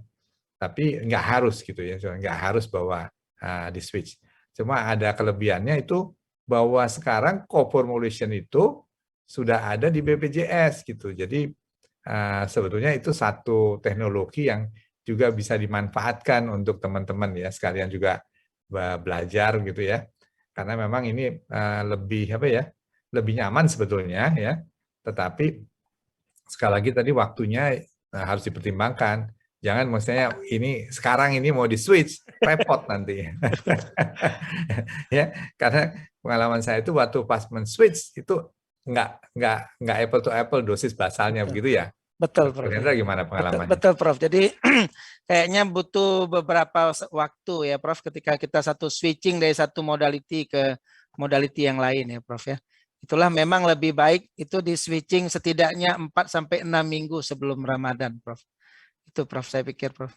Tapi nggak harus gitu ya, nggak harus bahwa di switch. Cuma ada kelebihannya itu bahwa sekarang co-formulation itu sudah ada di BPJS gitu. Jadi sebetulnya itu satu teknologi yang juga bisa dimanfaatkan untuk teman-teman ya, sekalian juga belajar gitu ya. Karena memang ini lebih nyaman sebetulnya ya. Tetapi sekali lagi tadi waktunya harus dipertimbangkan. Jangan maksudnya sekarang ini mau di-switch, repot nanti. Ya, karena pengalaman saya itu waktu pas men-switch itu nggak apple to apple dosis basalnya begitu ya. Betul, Prof. Gimana pengalamannya? Betul, Prof. Jadi kayaknya butuh beberapa waktu ya, Prof, ketika kita switching dari satu modality ke modality yang lain ya, Prof ya. Itulah memang lebih baik itu di switching setidaknya 4-6 minggu sebelum Ramadan, Prof. Itu Prof, saya pikir Prof.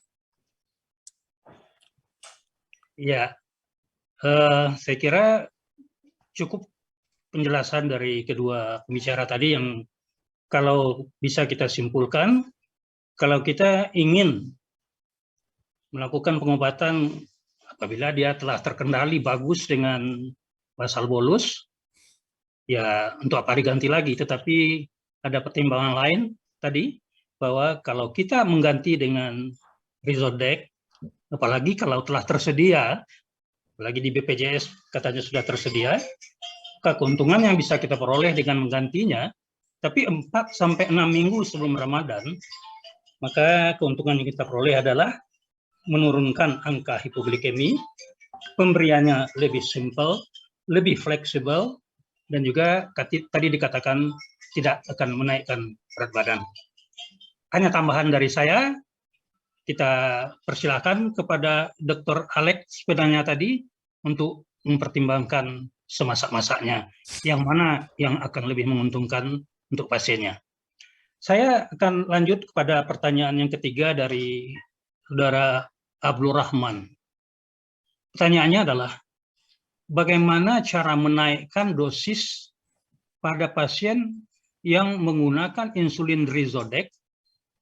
Ya, saya kira cukup penjelasan dari kedua pembicara tadi yang kalau bisa kita simpulkan, kalau kita ingin melakukan pengobatan apabila dia telah terkendali bagus dengan basal bolus, ya untuk apa diganti lagi, tetapi ada pertimbangan lain tadi, bahwa kalau kita mengganti dengan Rizodec, apalagi kalau telah tersedia, apalagi di BPJS katanya sudah tersedia, keuntungan yang bisa kita peroleh dengan menggantinya, tapi 4-6 minggu sebelum Ramadan, maka keuntungan yang kita peroleh adalah menurunkan angka hipoglikemi, pemberiannya lebih simple, lebih fleksibel, dan juga tadi dikatakan tidak akan menaikkan berat badan. Hanya tambahan dari saya, kita persilakan kepada Dr. Alex penanya tadi untuk mempertimbangkan semasak-masaknya, yang mana yang akan lebih menguntungkan untuk pasiennya. Saya akan lanjut kepada pertanyaan yang ketiga dari Saudara Abdul Rahman. Pertanyaannya adalah, bagaimana cara menaikkan dosis pada pasien yang menggunakan insulin Rizodek,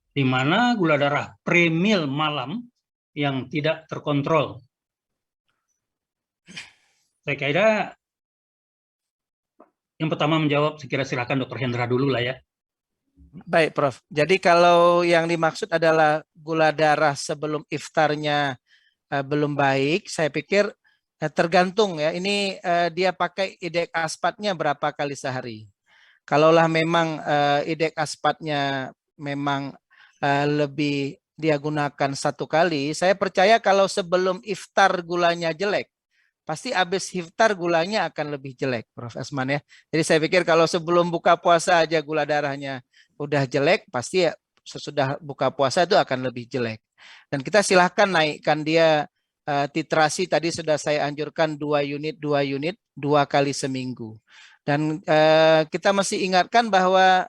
di mana gula darah premil malam yang tidak terkontrol? Saya kira yang pertama menjawab, saya kira silakan Dr. Hendra dulu lah ya. Baik, Prof. Jadi kalau yang dimaksud adalah gula darah sebelum iftarnya belum baik, saya pikir tergantung ya. Ini dia pakai IDEC aspatnya berapa kali sehari. Kalaulah memang IDEC aspatnya memang lebih dia gunakan 1 kali, saya percaya kalau sebelum iftar gulanya jelek, pasti habis iftar gulanya akan lebih jelek, Prof. Asman ya. Jadi saya pikir kalau sebelum buka puasa aja gula darahnya udah jelek, pasti ya sesudah buka puasa itu akan lebih jelek. Dan kita silahkan naikkan dia titrasi, tadi sudah saya anjurkan 2 unit 2 kali seminggu. Dan kita masih ingatkan bahwa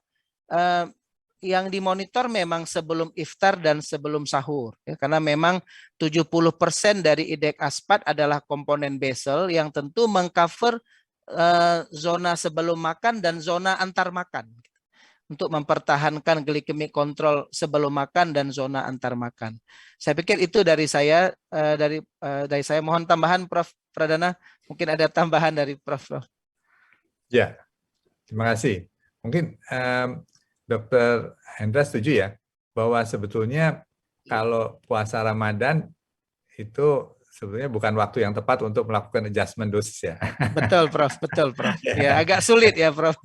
yang dimonitor memang sebelum iftar dan sebelum sahur. Ya, karena memang 70% dari IDEC aspat adalah komponen basal yang tentu mengcover zona sebelum makan dan zona antar makan. Untuk mempertahankan glikemik kontrol sebelum makan dan zona antar makan. Saya pikir itu dari saya. Dari saya mohon tambahan, Prof. Pradana. Mungkin ada tambahan dari Prof. Ya, terima kasih. Mungkin Dr. Hendra setuju ya, bahwa sebetulnya kalau puasa Ramadan itu sebetulnya bukan waktu yang tepat untuk melakukan adjustment dosis ya. Betul, Prof. Betul, Prof. Ya, agak sulit ya, Prof.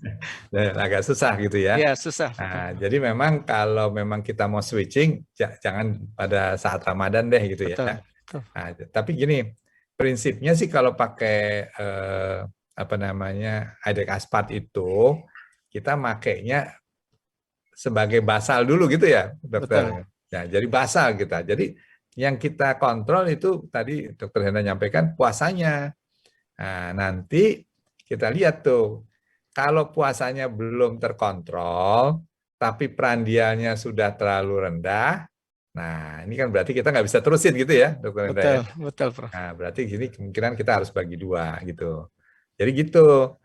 Dan agak susah gitu ya. Ya, susah. Nah, jadi memang kalau memang kita mau switching, jangan pada saat Ramadan deh gitu Betul. ya. Nah, tapi gini, prinsipnya sih kalau pakai IDEC aspat itu, kita makainya sebagai basal dulu gitu ya, dokter. Ya, jadi basal kita. Jadi yang kita kontrol itu tadi Dokter Hendra nyampaikan puasanya. Nah, nanti kita lihat tuh, kalau puasanya belum terkontrol, tapi prandialnya sudah terlalu rendah, nah ini kan berarti kita nggak bisa terusin gitu ya, Dokter Hendra ya. Betul, Prof. Nah, berarti gini kemungkinan kita harus bagi 2 gitu. Jadi gitu.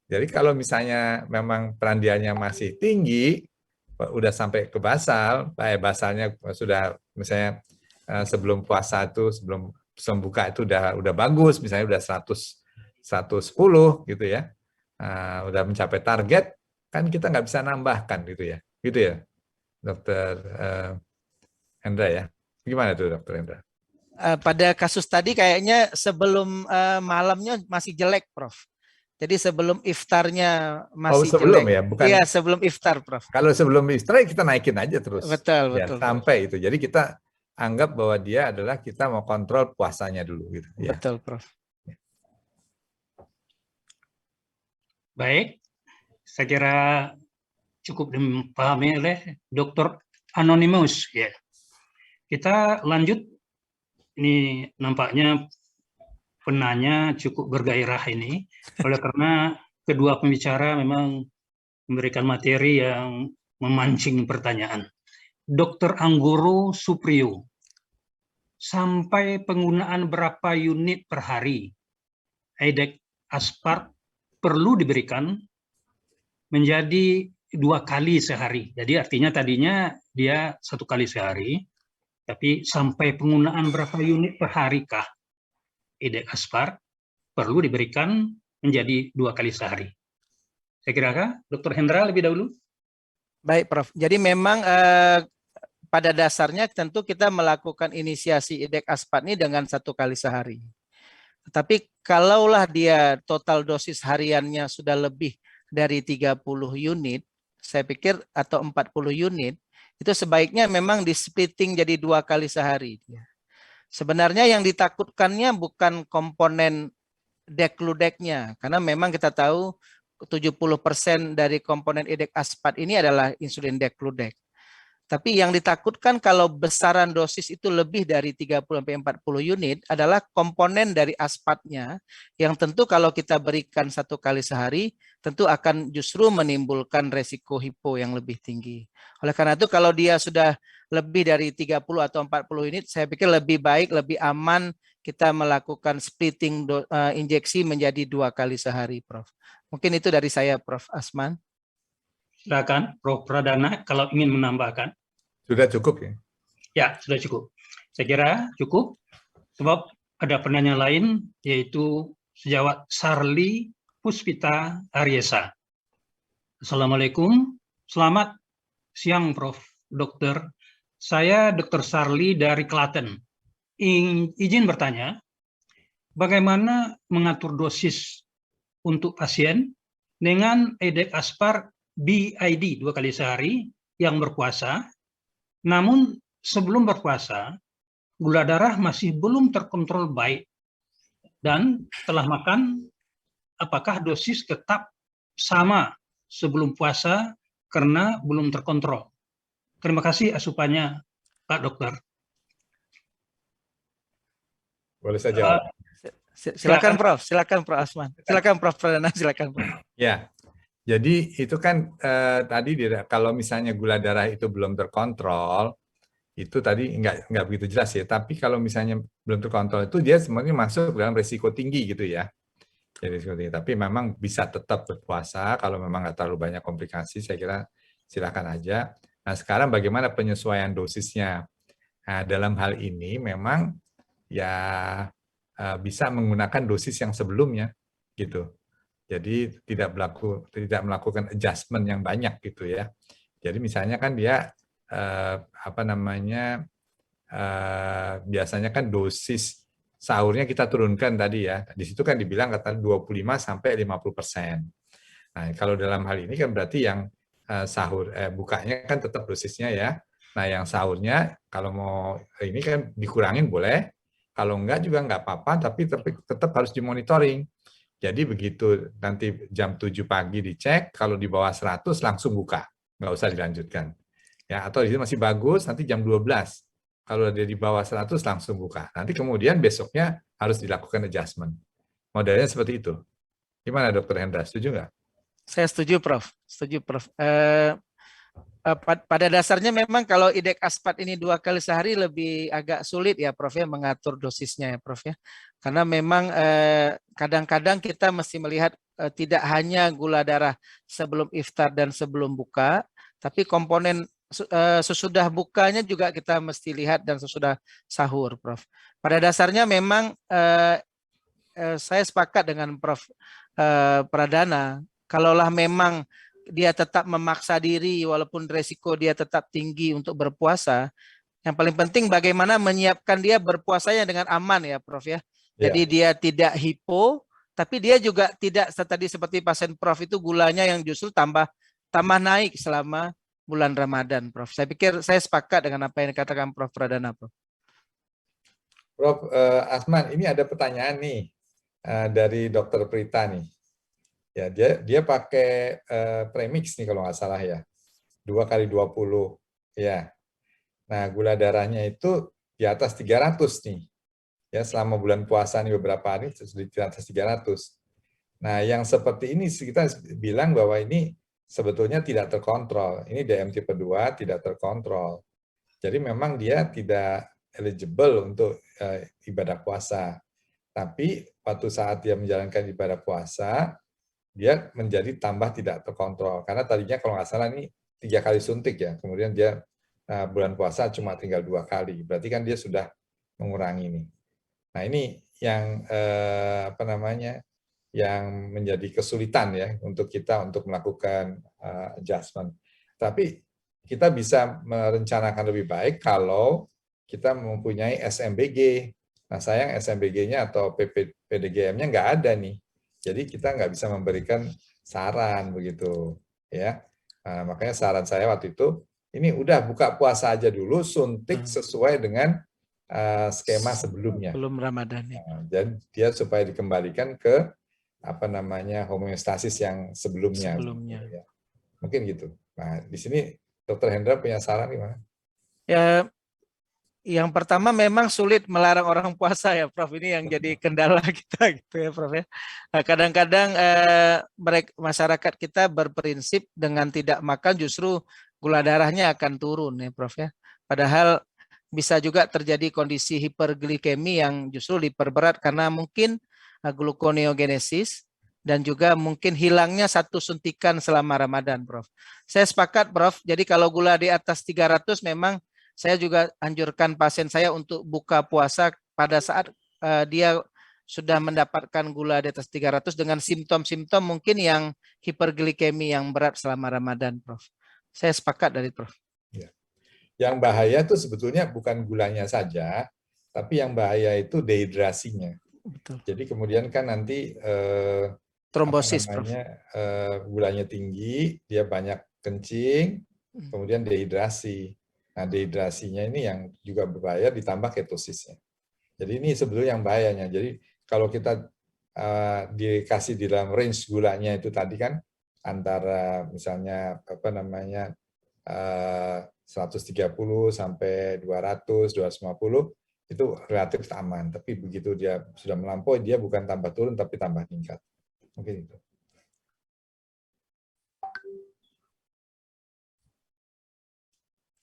Jadi kalau misalnya memang prandialnya masih tinggi, udah sampai ke basal, basalnya sudah misalnya sebelum puasa itu, sebelum buka itu udah bagus, misalnya udah 110 gitu ya, udah mencapai target, kan kita nggak bisa nambahkan gitu ya, Dokter Hendra ya. Gimana tuh Dokter Hendra? Pada kasus tadi kayaknya sebelum malamnya masih jelek, Prof. Jadi sebelum iftarnya masih sebelum jelek. Ya, bukan. Iya, sebelum iftar, Prof. Kalau sebelum iftar kita naikin aja terus. Betul, ya, betul. Sampai itu. Jadi kita anggap bahwa dia adalah kita mau kontrol puasanya dulu gitu. Ya. Betul, Prof. Baik, saya kira cukup dipahami oleh Dr. Anonymous ya. Kita lanjut. Ini nampaknya penanya cukup bergairah ini, oleh karena kedua pembicara memang memberikan materi yang memancing pertanyaan. Dr. Anggoro Supriyo, sampai penggunaan berapa unit per hari IDEC aspart perlu diberikan menjadi 2 kali sehari. Jadi artinya tadinya dia 1 kali sehari, tapi sampai penggunaan berapa unit per hari kah IDEC aspart perlu diberikan menjadi 2 kali sehari. Saya kira Dr. Hendra lebih dahulu. Baik, Prof. Jadi memang pada dasarnya tentu kita melakukan inisiasi IDEC aspart ini dengan 1 kali sehari. Tetapi kalaulah dia total dosis hariannya sudah lebih dari 30 unit, saya pikir atau 40 unit, itu sebaiknya memang di-splitting jadi 2 kali sehari. Sebenarnya yang ditakutkannya bukan komponen degludeknya, karena memang kita tahu 70% dari komponen IDEC aspat ini adalah insulin degludec. Tapi yang ditakutkan kalau besaran dosis itu lebih dari 30-40 unit adalah komponen dari aspatnya yang tentu kalau kita berikan 1 kali sehari tentu akan justru menimbulkan resiko hipo yang lebih tinggi. Oleh karena itu kalau dia sudah lebih dari 30 atau 40 unit, saya pikir lebih baik, lebih aman kita melakukan splitting injeksi menjadi 2 kali sehari, Prof. Mungkin itu dari saya, Prof. Asman. Silakan, Prof. Pradana, kalau ingin menambahkan. Sudah cukup ya? Ya, sudah cukup. Saya kira cukup, sebab ada penanya lain, yaitu sejawat Sarli Puspita Aryesa. Assalamualaikum, selamat siang Prof. Dokter. Saya Dr. Sarli dari Klaten. Izin bertanya, bagaimana mengatur dosis untuk pasien dengan IDEC aspart BID 2 kali sehari yang berpuasa, namun sebelum berpuasa, gula darah masih belum terkontrol baik, dan setelah makan, apakah dosis tetap sama sebelum puasa karena belum terkontrol? Terima kasih asupannya, Pak Dokter. Boleh saya jawab? Silakan Prof, silakan Prof. Asman. Silakan Prof. Pradana, silakan Prof. Ya, jadi itu kan tadi kalau misalnya gula darah itu belum terkontrol, itu tadi nggak begitu jelas ya. Tapi kalau misalnya belum terkontrol itu dia sebenarnya masuk dalam risiko tinggi gitu ya. Jadi risiko tinggi. Tapi memang bisa tetap berpuasa kalau memang nggak terlalu banyak komplikasi. Saya kira silakan aja. Nah sekarang bagaimana penyesuaian dosisnya? Nah, dalam hal ini memang ya bisa menggunakan dosis yang sebelumnya gitu. Jadi tidak melakukan adjustment yang banyak gitu ya. Jadi misalnya kan dia biasanya kan dosis sahurnya kita turunkan tadi ya. Di situ kan dibilang kata 25-50%. Nah, kalau dalam hal ini kan berarti yang bukanya kan tetap dosisnya ya. Nah, yang sahurnya kalau mau ini kan dikurangin boleh. Kalau enggak juga enggak apa-apa, tapi tetap harus dimonitoring. Jadi begitu nanti jam 7 pagi dicek, kalau di bawah 100 langsung buka, nggak usah dilanjutkan. Ya, atau itu masih bagus, nanti jam 12. Kalau dia di bawah 100 langsung buka. Nanti kemudian besoknya harus dilakukan adjustment. Modelnya seperti itu. Gimana Dr. Hendra, setuju nggak? Saya setuju Prof. Setuju Prof. Pada dasarnya memang kalau IDEC aspat ini 2 kali sehari lebih agak sulit ya Prof ya mengatur dosisnya ya Prof ya. Karena memang kadang-kadang kita mesti melihat tidak hanya gula darah sebelum iftar dan sebelum buka, tapi komponen sesudah bukanya juga kita mesti lihat dan sesudah sahur Prof. Pada dasarnya memang saya sepakat dengan Prof Pradana, kalaulah memang dia tetap memaksa diri walaupun resiko dia tetap tinggi untuk berpuasa, yang paling penting bagaimana menyiapkan dia berpuasanya dengan aman ya Prof ya. Jadi dia tidak hipo, tapi dia juga tidak tadi seperti pasien Prof itu gulanya yang justru tambah naik selama bulan Ramadan Prof. Saya pikir saya sepakat dengan apa yang dikatakan Prof Pradana Prof. Prof Asman, ini ada pertanyaan nih dari Dr. Prita nih. Ya, dia pakai premix nih kalau nggak salah ya. 2 kali 20 ya. Nah, gula darahnya itu di atas 300 nih. Ya, selama bulan puasa nih beberapa hari sudah di atas 300. Nah, yang seperti ini kita bilang bahwa ini sebetulnya tidak terkontrol. Ini DM tipe 2 tidak terkontrol. Jadi memang dia tidak eligible untuk ibadah puasa. Tapi waktu saat dia menjalankan ibadah puasa, dia menjadi tambah tidak terkontrol. Karena tadinya kalau nggak salah ini 3 kali suntik ya, kemudian dia bulan puasa cuma tinggal 2 kali. Berarti kan dia sudah mengurangi ini. Nah ini yang yang menjadi kesulitan ya untuk kita untuk melakukan adjustment. Tapi kita bisa merencanakan lebih baik kalau kita mempunyai SMBG. Nah sayang SMBG-nya atau PDGM-nya nggak ada nih. Jadi kita nggak bisa memberikan saran begitu, ya. Nah, makanya saran saya waktu itu, ini udah buka puasa aja dulu, suntik sesuai dengan skema sebelumnya. Belum Ramadan ya. Nah, dan dia supaya dikembalikan ke apa namanya homeostasis yang sebelumnya. Sebelumnya. Ya. Mungkin gitu. Nah, di sini Dr. Hendra punya saran gimana? Ya, yang pertama memang sulit melarang orang puasa ya, Prof. Ini yang jadi kendala kita gitu ya, Prof. Ya. Nah, kadang-kadang masyarakat kita berprinsip dengan tidak makan justru gula darahnya akan turun ya, Prof. Ya. Padahal bisa juga terjadi kondisi hiperglikemi yang justru diperberat karena mungkin gluconeogenesis dan juga mungkin hilangnya satu suntikan selama Ramadan, Prof. Saya sepakat, Prof. Jadi kalau gula di atas 300 memang saya juga anjurkan pasien saya untuk buka puasa pada saat dia sudah mendapatkan gula di atas 300 dengan simptom-simptom mungkin yang hiperglikemi yang berat selama Ramadan, Prof. Saya sepakat dari Prof. Ya. Yang bahaya itu sebetulnya bukan gulanya saja, tapi yang bahaya itu dehidrasinya. Betul. Jadi kemudian kan nanti Trombosis, Prof. Gulanya tinggi, dia banyak kencing, kemudian dehidrasi. Nah, dehidrasinya ini yang juga berbahaya ditambah ketosisnya. Jadi ini sebetulnya yang bahayanya. Jadi kalau kita dikasih di dalam range gulanya itu tadi kan antara misalnya 130 sampai 200, 250 itu relatif aman. Tapi begitu dia sudah melampaui, dia bukan tambah turun tapi tambah meningkat. Mungkin itu.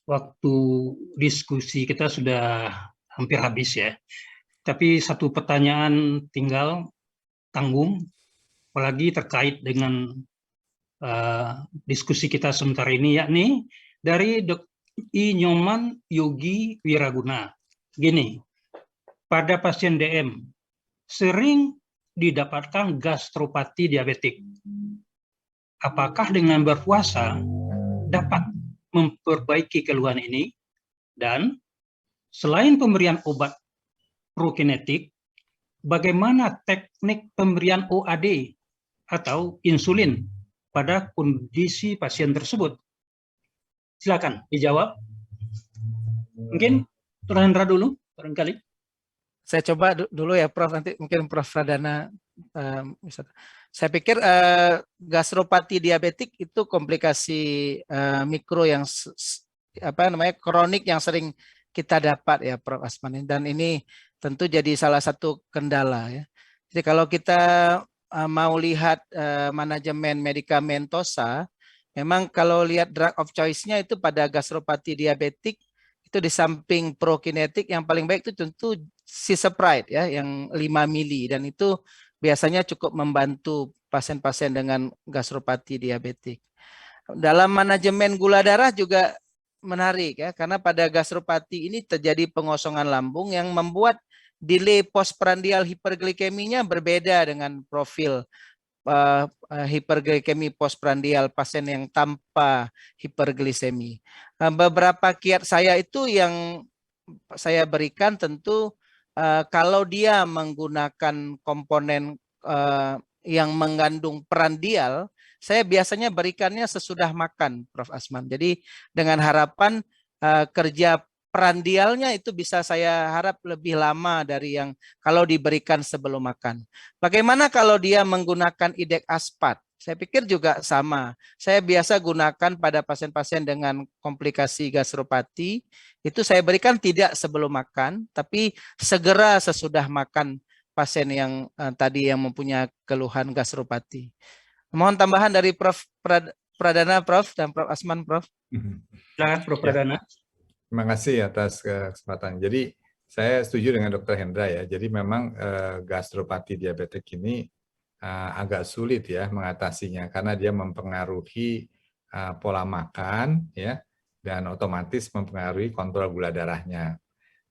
Waktu diskusi kita sudah hampir habis ya. Tapi satu pertanyaan tinggal tanggung, apalagi terkait dengan diskusi kita sebentar ini, yakni dari Dr. I. Nyoman Yogi Wiraguna. Gini, pada pasien DM sering didapatkan gastropati diabetik. Apakah dengan berpuasa dapat memperbaiki keluhan ini? Dan selain pemberian obat prokinetik, bagaimana teknik pemberian OAD atau insulin pada kondisi pasien tersebut? Silakan dijawab. Mungkin Dr. Hendra dulu, barangkali. Saya coba dulu ya, Prof. Nanti mungkin Prof. Pradana bisa. Saya pikir gastropati diabetik itu komplikasi mikro yang kronik yang sering kita dapat ya, Prof. Asman. Dan ini tentu jadi salah satu kendala ya. Jadi kalau kita mau lihat manajemen medikamentosa, memang kalau lihat drug of choice-nya itu pada gastropati diabetik itu di samping prokinetik yang paling baik itu tentu cisapride ya yang 5 mili dan itu biasanya cukup membantu pasien-pasien dengan gastropati diabetik. Dalam manajemen gula darah juga menarik ya karena pada gastropati ini terjadi pengosongan lambung yang membuat delay postprandial hiperglikeminya berbeda dengan profil hiperglikemi postprandial pasien yang tanpa hiperglisemi. Beberapa kiat saya itu yang saya berikan tentu kalau dia menggunakan komponen yang mengandung prandial, saya biasanya berikannya sesudah makan, Prof. Asman. Jadi dengan harapan kerja prandialnya itu bisa saya harap lebih lama dari yang kalau diberikan sebelum makan. Bagaimana kalau dia menggunakan idek aspat? Saya pikir juga sama. Saya biasa gunakan pada pasien-pasien dengan komplikasi gastropati, itu saya berikan tidak sebelum makan, tapi segera sesudah makan pasien yang tadi yang mempunyai keluhan gastropati. Mohon tambahan dari Prof. Pradana, Prof. dan Prof. Asman, Prof. Silakan, Prof. Pradana. Terima kasih atas kesempatan. Jadi saya setuju dengan Dr. Hendra ya. Jadi memang gastropati diabetik ini agak sulit ya mengatasinya karena dia mempengaruhi pola makan ya dan otomatis mempengaruhi kontrol gula darahnya.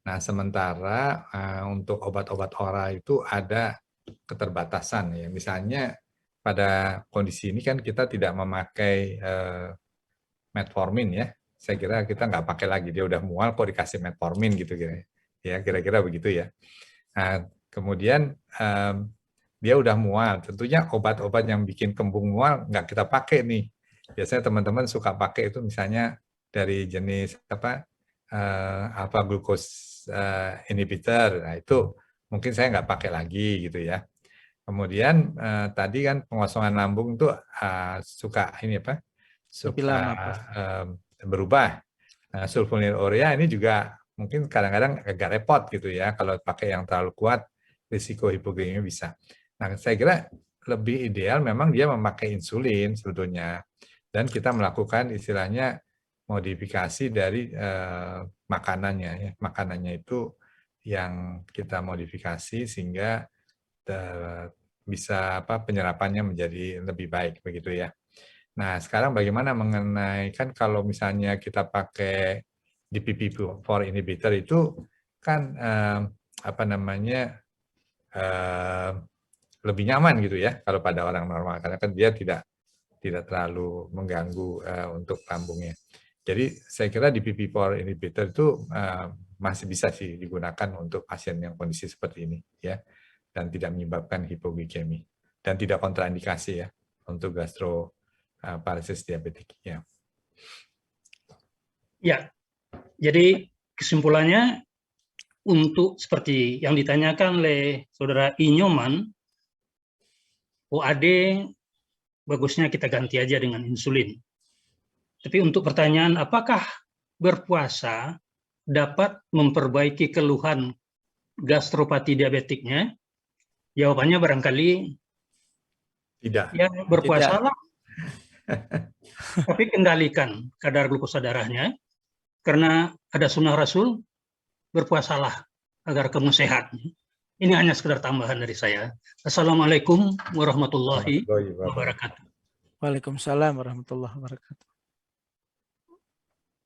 Nah, sementara untuk obat-obat oral itu ada keterbatasan ya. Misalnya pada kondisi ini kan kita tidak memakai metformin ya. Saya kira kita nggak pakai lagi, dia udah mual kok dikasih metformin gitu ya, kira-kira begitu ya. Nah, kemudian dia udah mual, tentunya obat-obat yang bikin kembung mual nggak kita pakai nih. Biasanya teman-teman suka pakai itu misalnya dari jenis alpha glucose inhibitor, nah itu mungkin saya nggak pakai lagi gitu ya. Kemudian tadi kan pengosongan lambung itu suka Lebih lama, Prof. berubah. Sulfonylurea ini juga mungkin kadang-kadang agak repot gitu ya, kalau pakai yang terlalu kuat risiko hipoglikemia bisa. Nah, saya kira lebih ideal memang dia memakai insulin sebetulnya, dan kita melakukan istilahnya modifikasi dari makanannya ya. Makanannya itu yang kita modifikasi sehingga bisa penyerapannya menjadi lebih baik begitu ya. Nah, sekarang bagaimana mengenai, kan kalau misalnya kita pakai DPP-4 inhibitor itu kan lebih nyaman gitu ya kalau pada orang normal, karena kan dia tidak terlalu mengganggu untuk lambungnya. Jadi saya kira DPP-4 inhibitor itu masih bisa sih digunakan untuk pasien yang kondisi seperti ini ya, dan tidak menyebabkan hipoglikemi dan tidak kontraindikasi ya untuk gastroparesis diabetik ya. Ya, jadi kesimpulannya untuk seperti yang ditanyakan oleh Saudara Inyoman, OAD bagusnya kita ganti aja dengan insulin. Tapi untuk pertanyaan apakah berpuasa dapat memperbaiki keluhan gastropati diabetiknya, jawabannya barangkali tidak. Ya, berpuasalah. Tapi kendalikan kadar glukosa darahnya, karena ada sunnah Rasul, berpuasalah agar kamu sehat. Ini hanya sekedar tambahan dari saya. Assalamualaikum warahmatullahi wabarakatuh. Waalaikumsalam warahmatullahi wabarakatuh.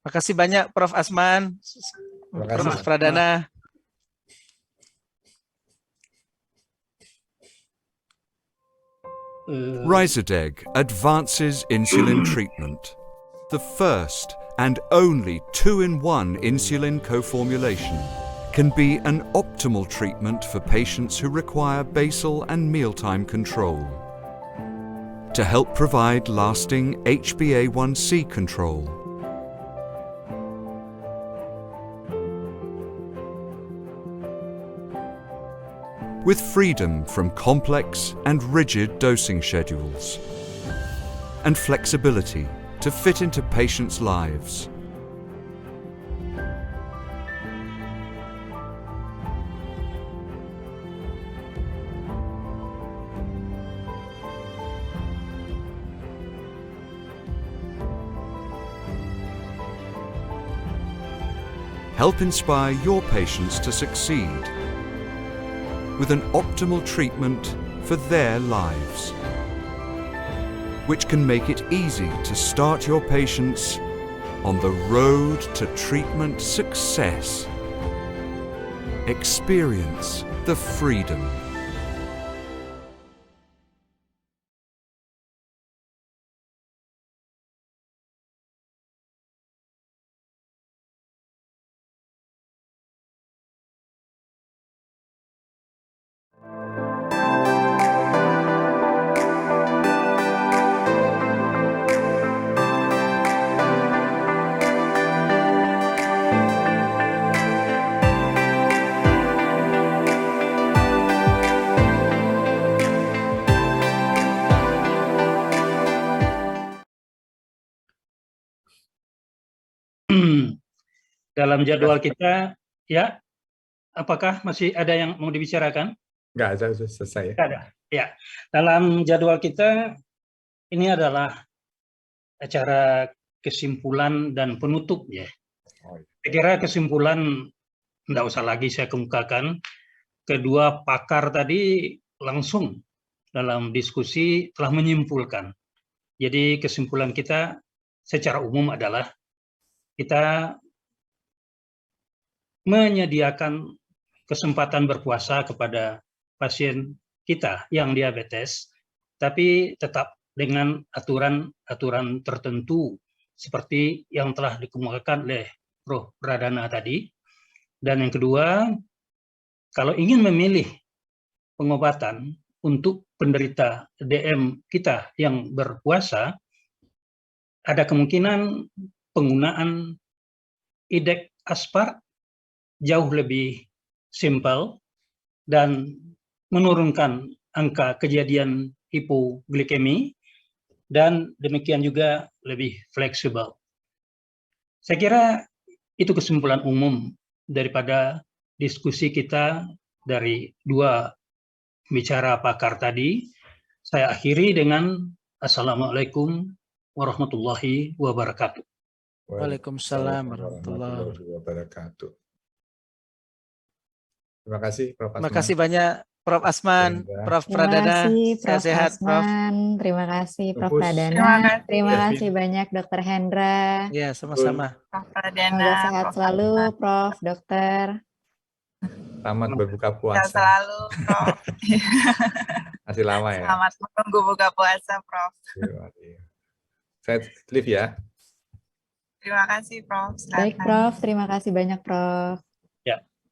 Makasih banyak Prof. Asman, Prof. Pradana. Ryzodeg advances insulin treatment, the first and only 2-in-1 insulin co-formulation, can be an optimal treatment for patients who require basal and mealtime control. To help provide lasting HbA1c control, with freedom from complex and rigid dosing schedules, and flexibility to fit into patients' lives. Help inspire your patients to succeed with an optimal treatment for their lives, which can make it easy to start your patients on the road to treatment success. Experience the freedom. Dalam jadwal kita, ya, apakah masih ada yang mau dibicarakan? Enggak, sudah selesai. Tidak ada. Ya, dalam jadwal kita ini adalah acara kesimpulan dan penutup ya. Saya kira kesimpulan tidak usah lagi saya kemukakan. Kedua pakar tadi langsung dalam diskusi telah menyimpulkan. Jadi kesimpulan kita secara umum adalah kita menyediakan kesempatan berpuasa kepada pasien kita yang diabetes, tapi tetap dengan aturan-aturan tertentu seperti yang telah dikemukakan oleh Prof. Pradana tadi. Dan yang kedua, kalau ingin memilih pengobatan untuk penderita DM kita yang berpuasa, ada kemungkinan penggunaan IDEC aspart jauh lebih simpel dan menurunkan angka kejadian hipoglikemi, dan demikian juga lebih fleksibel. Saya kira itu kesimpulan umum daripada diskusi kita dari dua bicara pakar tadi. Saya akhiri dengan Assalamualaikum warahmatullahi wabarakatuh. Waalaikumsalam warahmatullahi wabarakatuh. Terima kasih, Prof. Terima Asman. kasih banyak Prof. Asman, Hendra. Prof. Terima Pradana, kasih Prof. sehat Prof. Asman, terima kasih Prof. Lupus. Pradana, Terima kasih. terima Kevin. kasih banyak Dr. Hendra. Ya, sama-sama. Prof. Pradana, Semoga sehat Prof. selalu Asman. Prof. Dokter. Selamat berbuka Sehat puasa. selalu, Prof. Masih lama ya. Selamat menunggu buka puasa, Prof. Saya live ya. Terima kasih, Prof. Baik Silakan. Prof, terima kasih banyak Prof.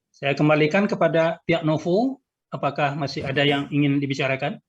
Saya kembalikan kepada pihak Novo, apakah masih ada yang ingin dibicarakan?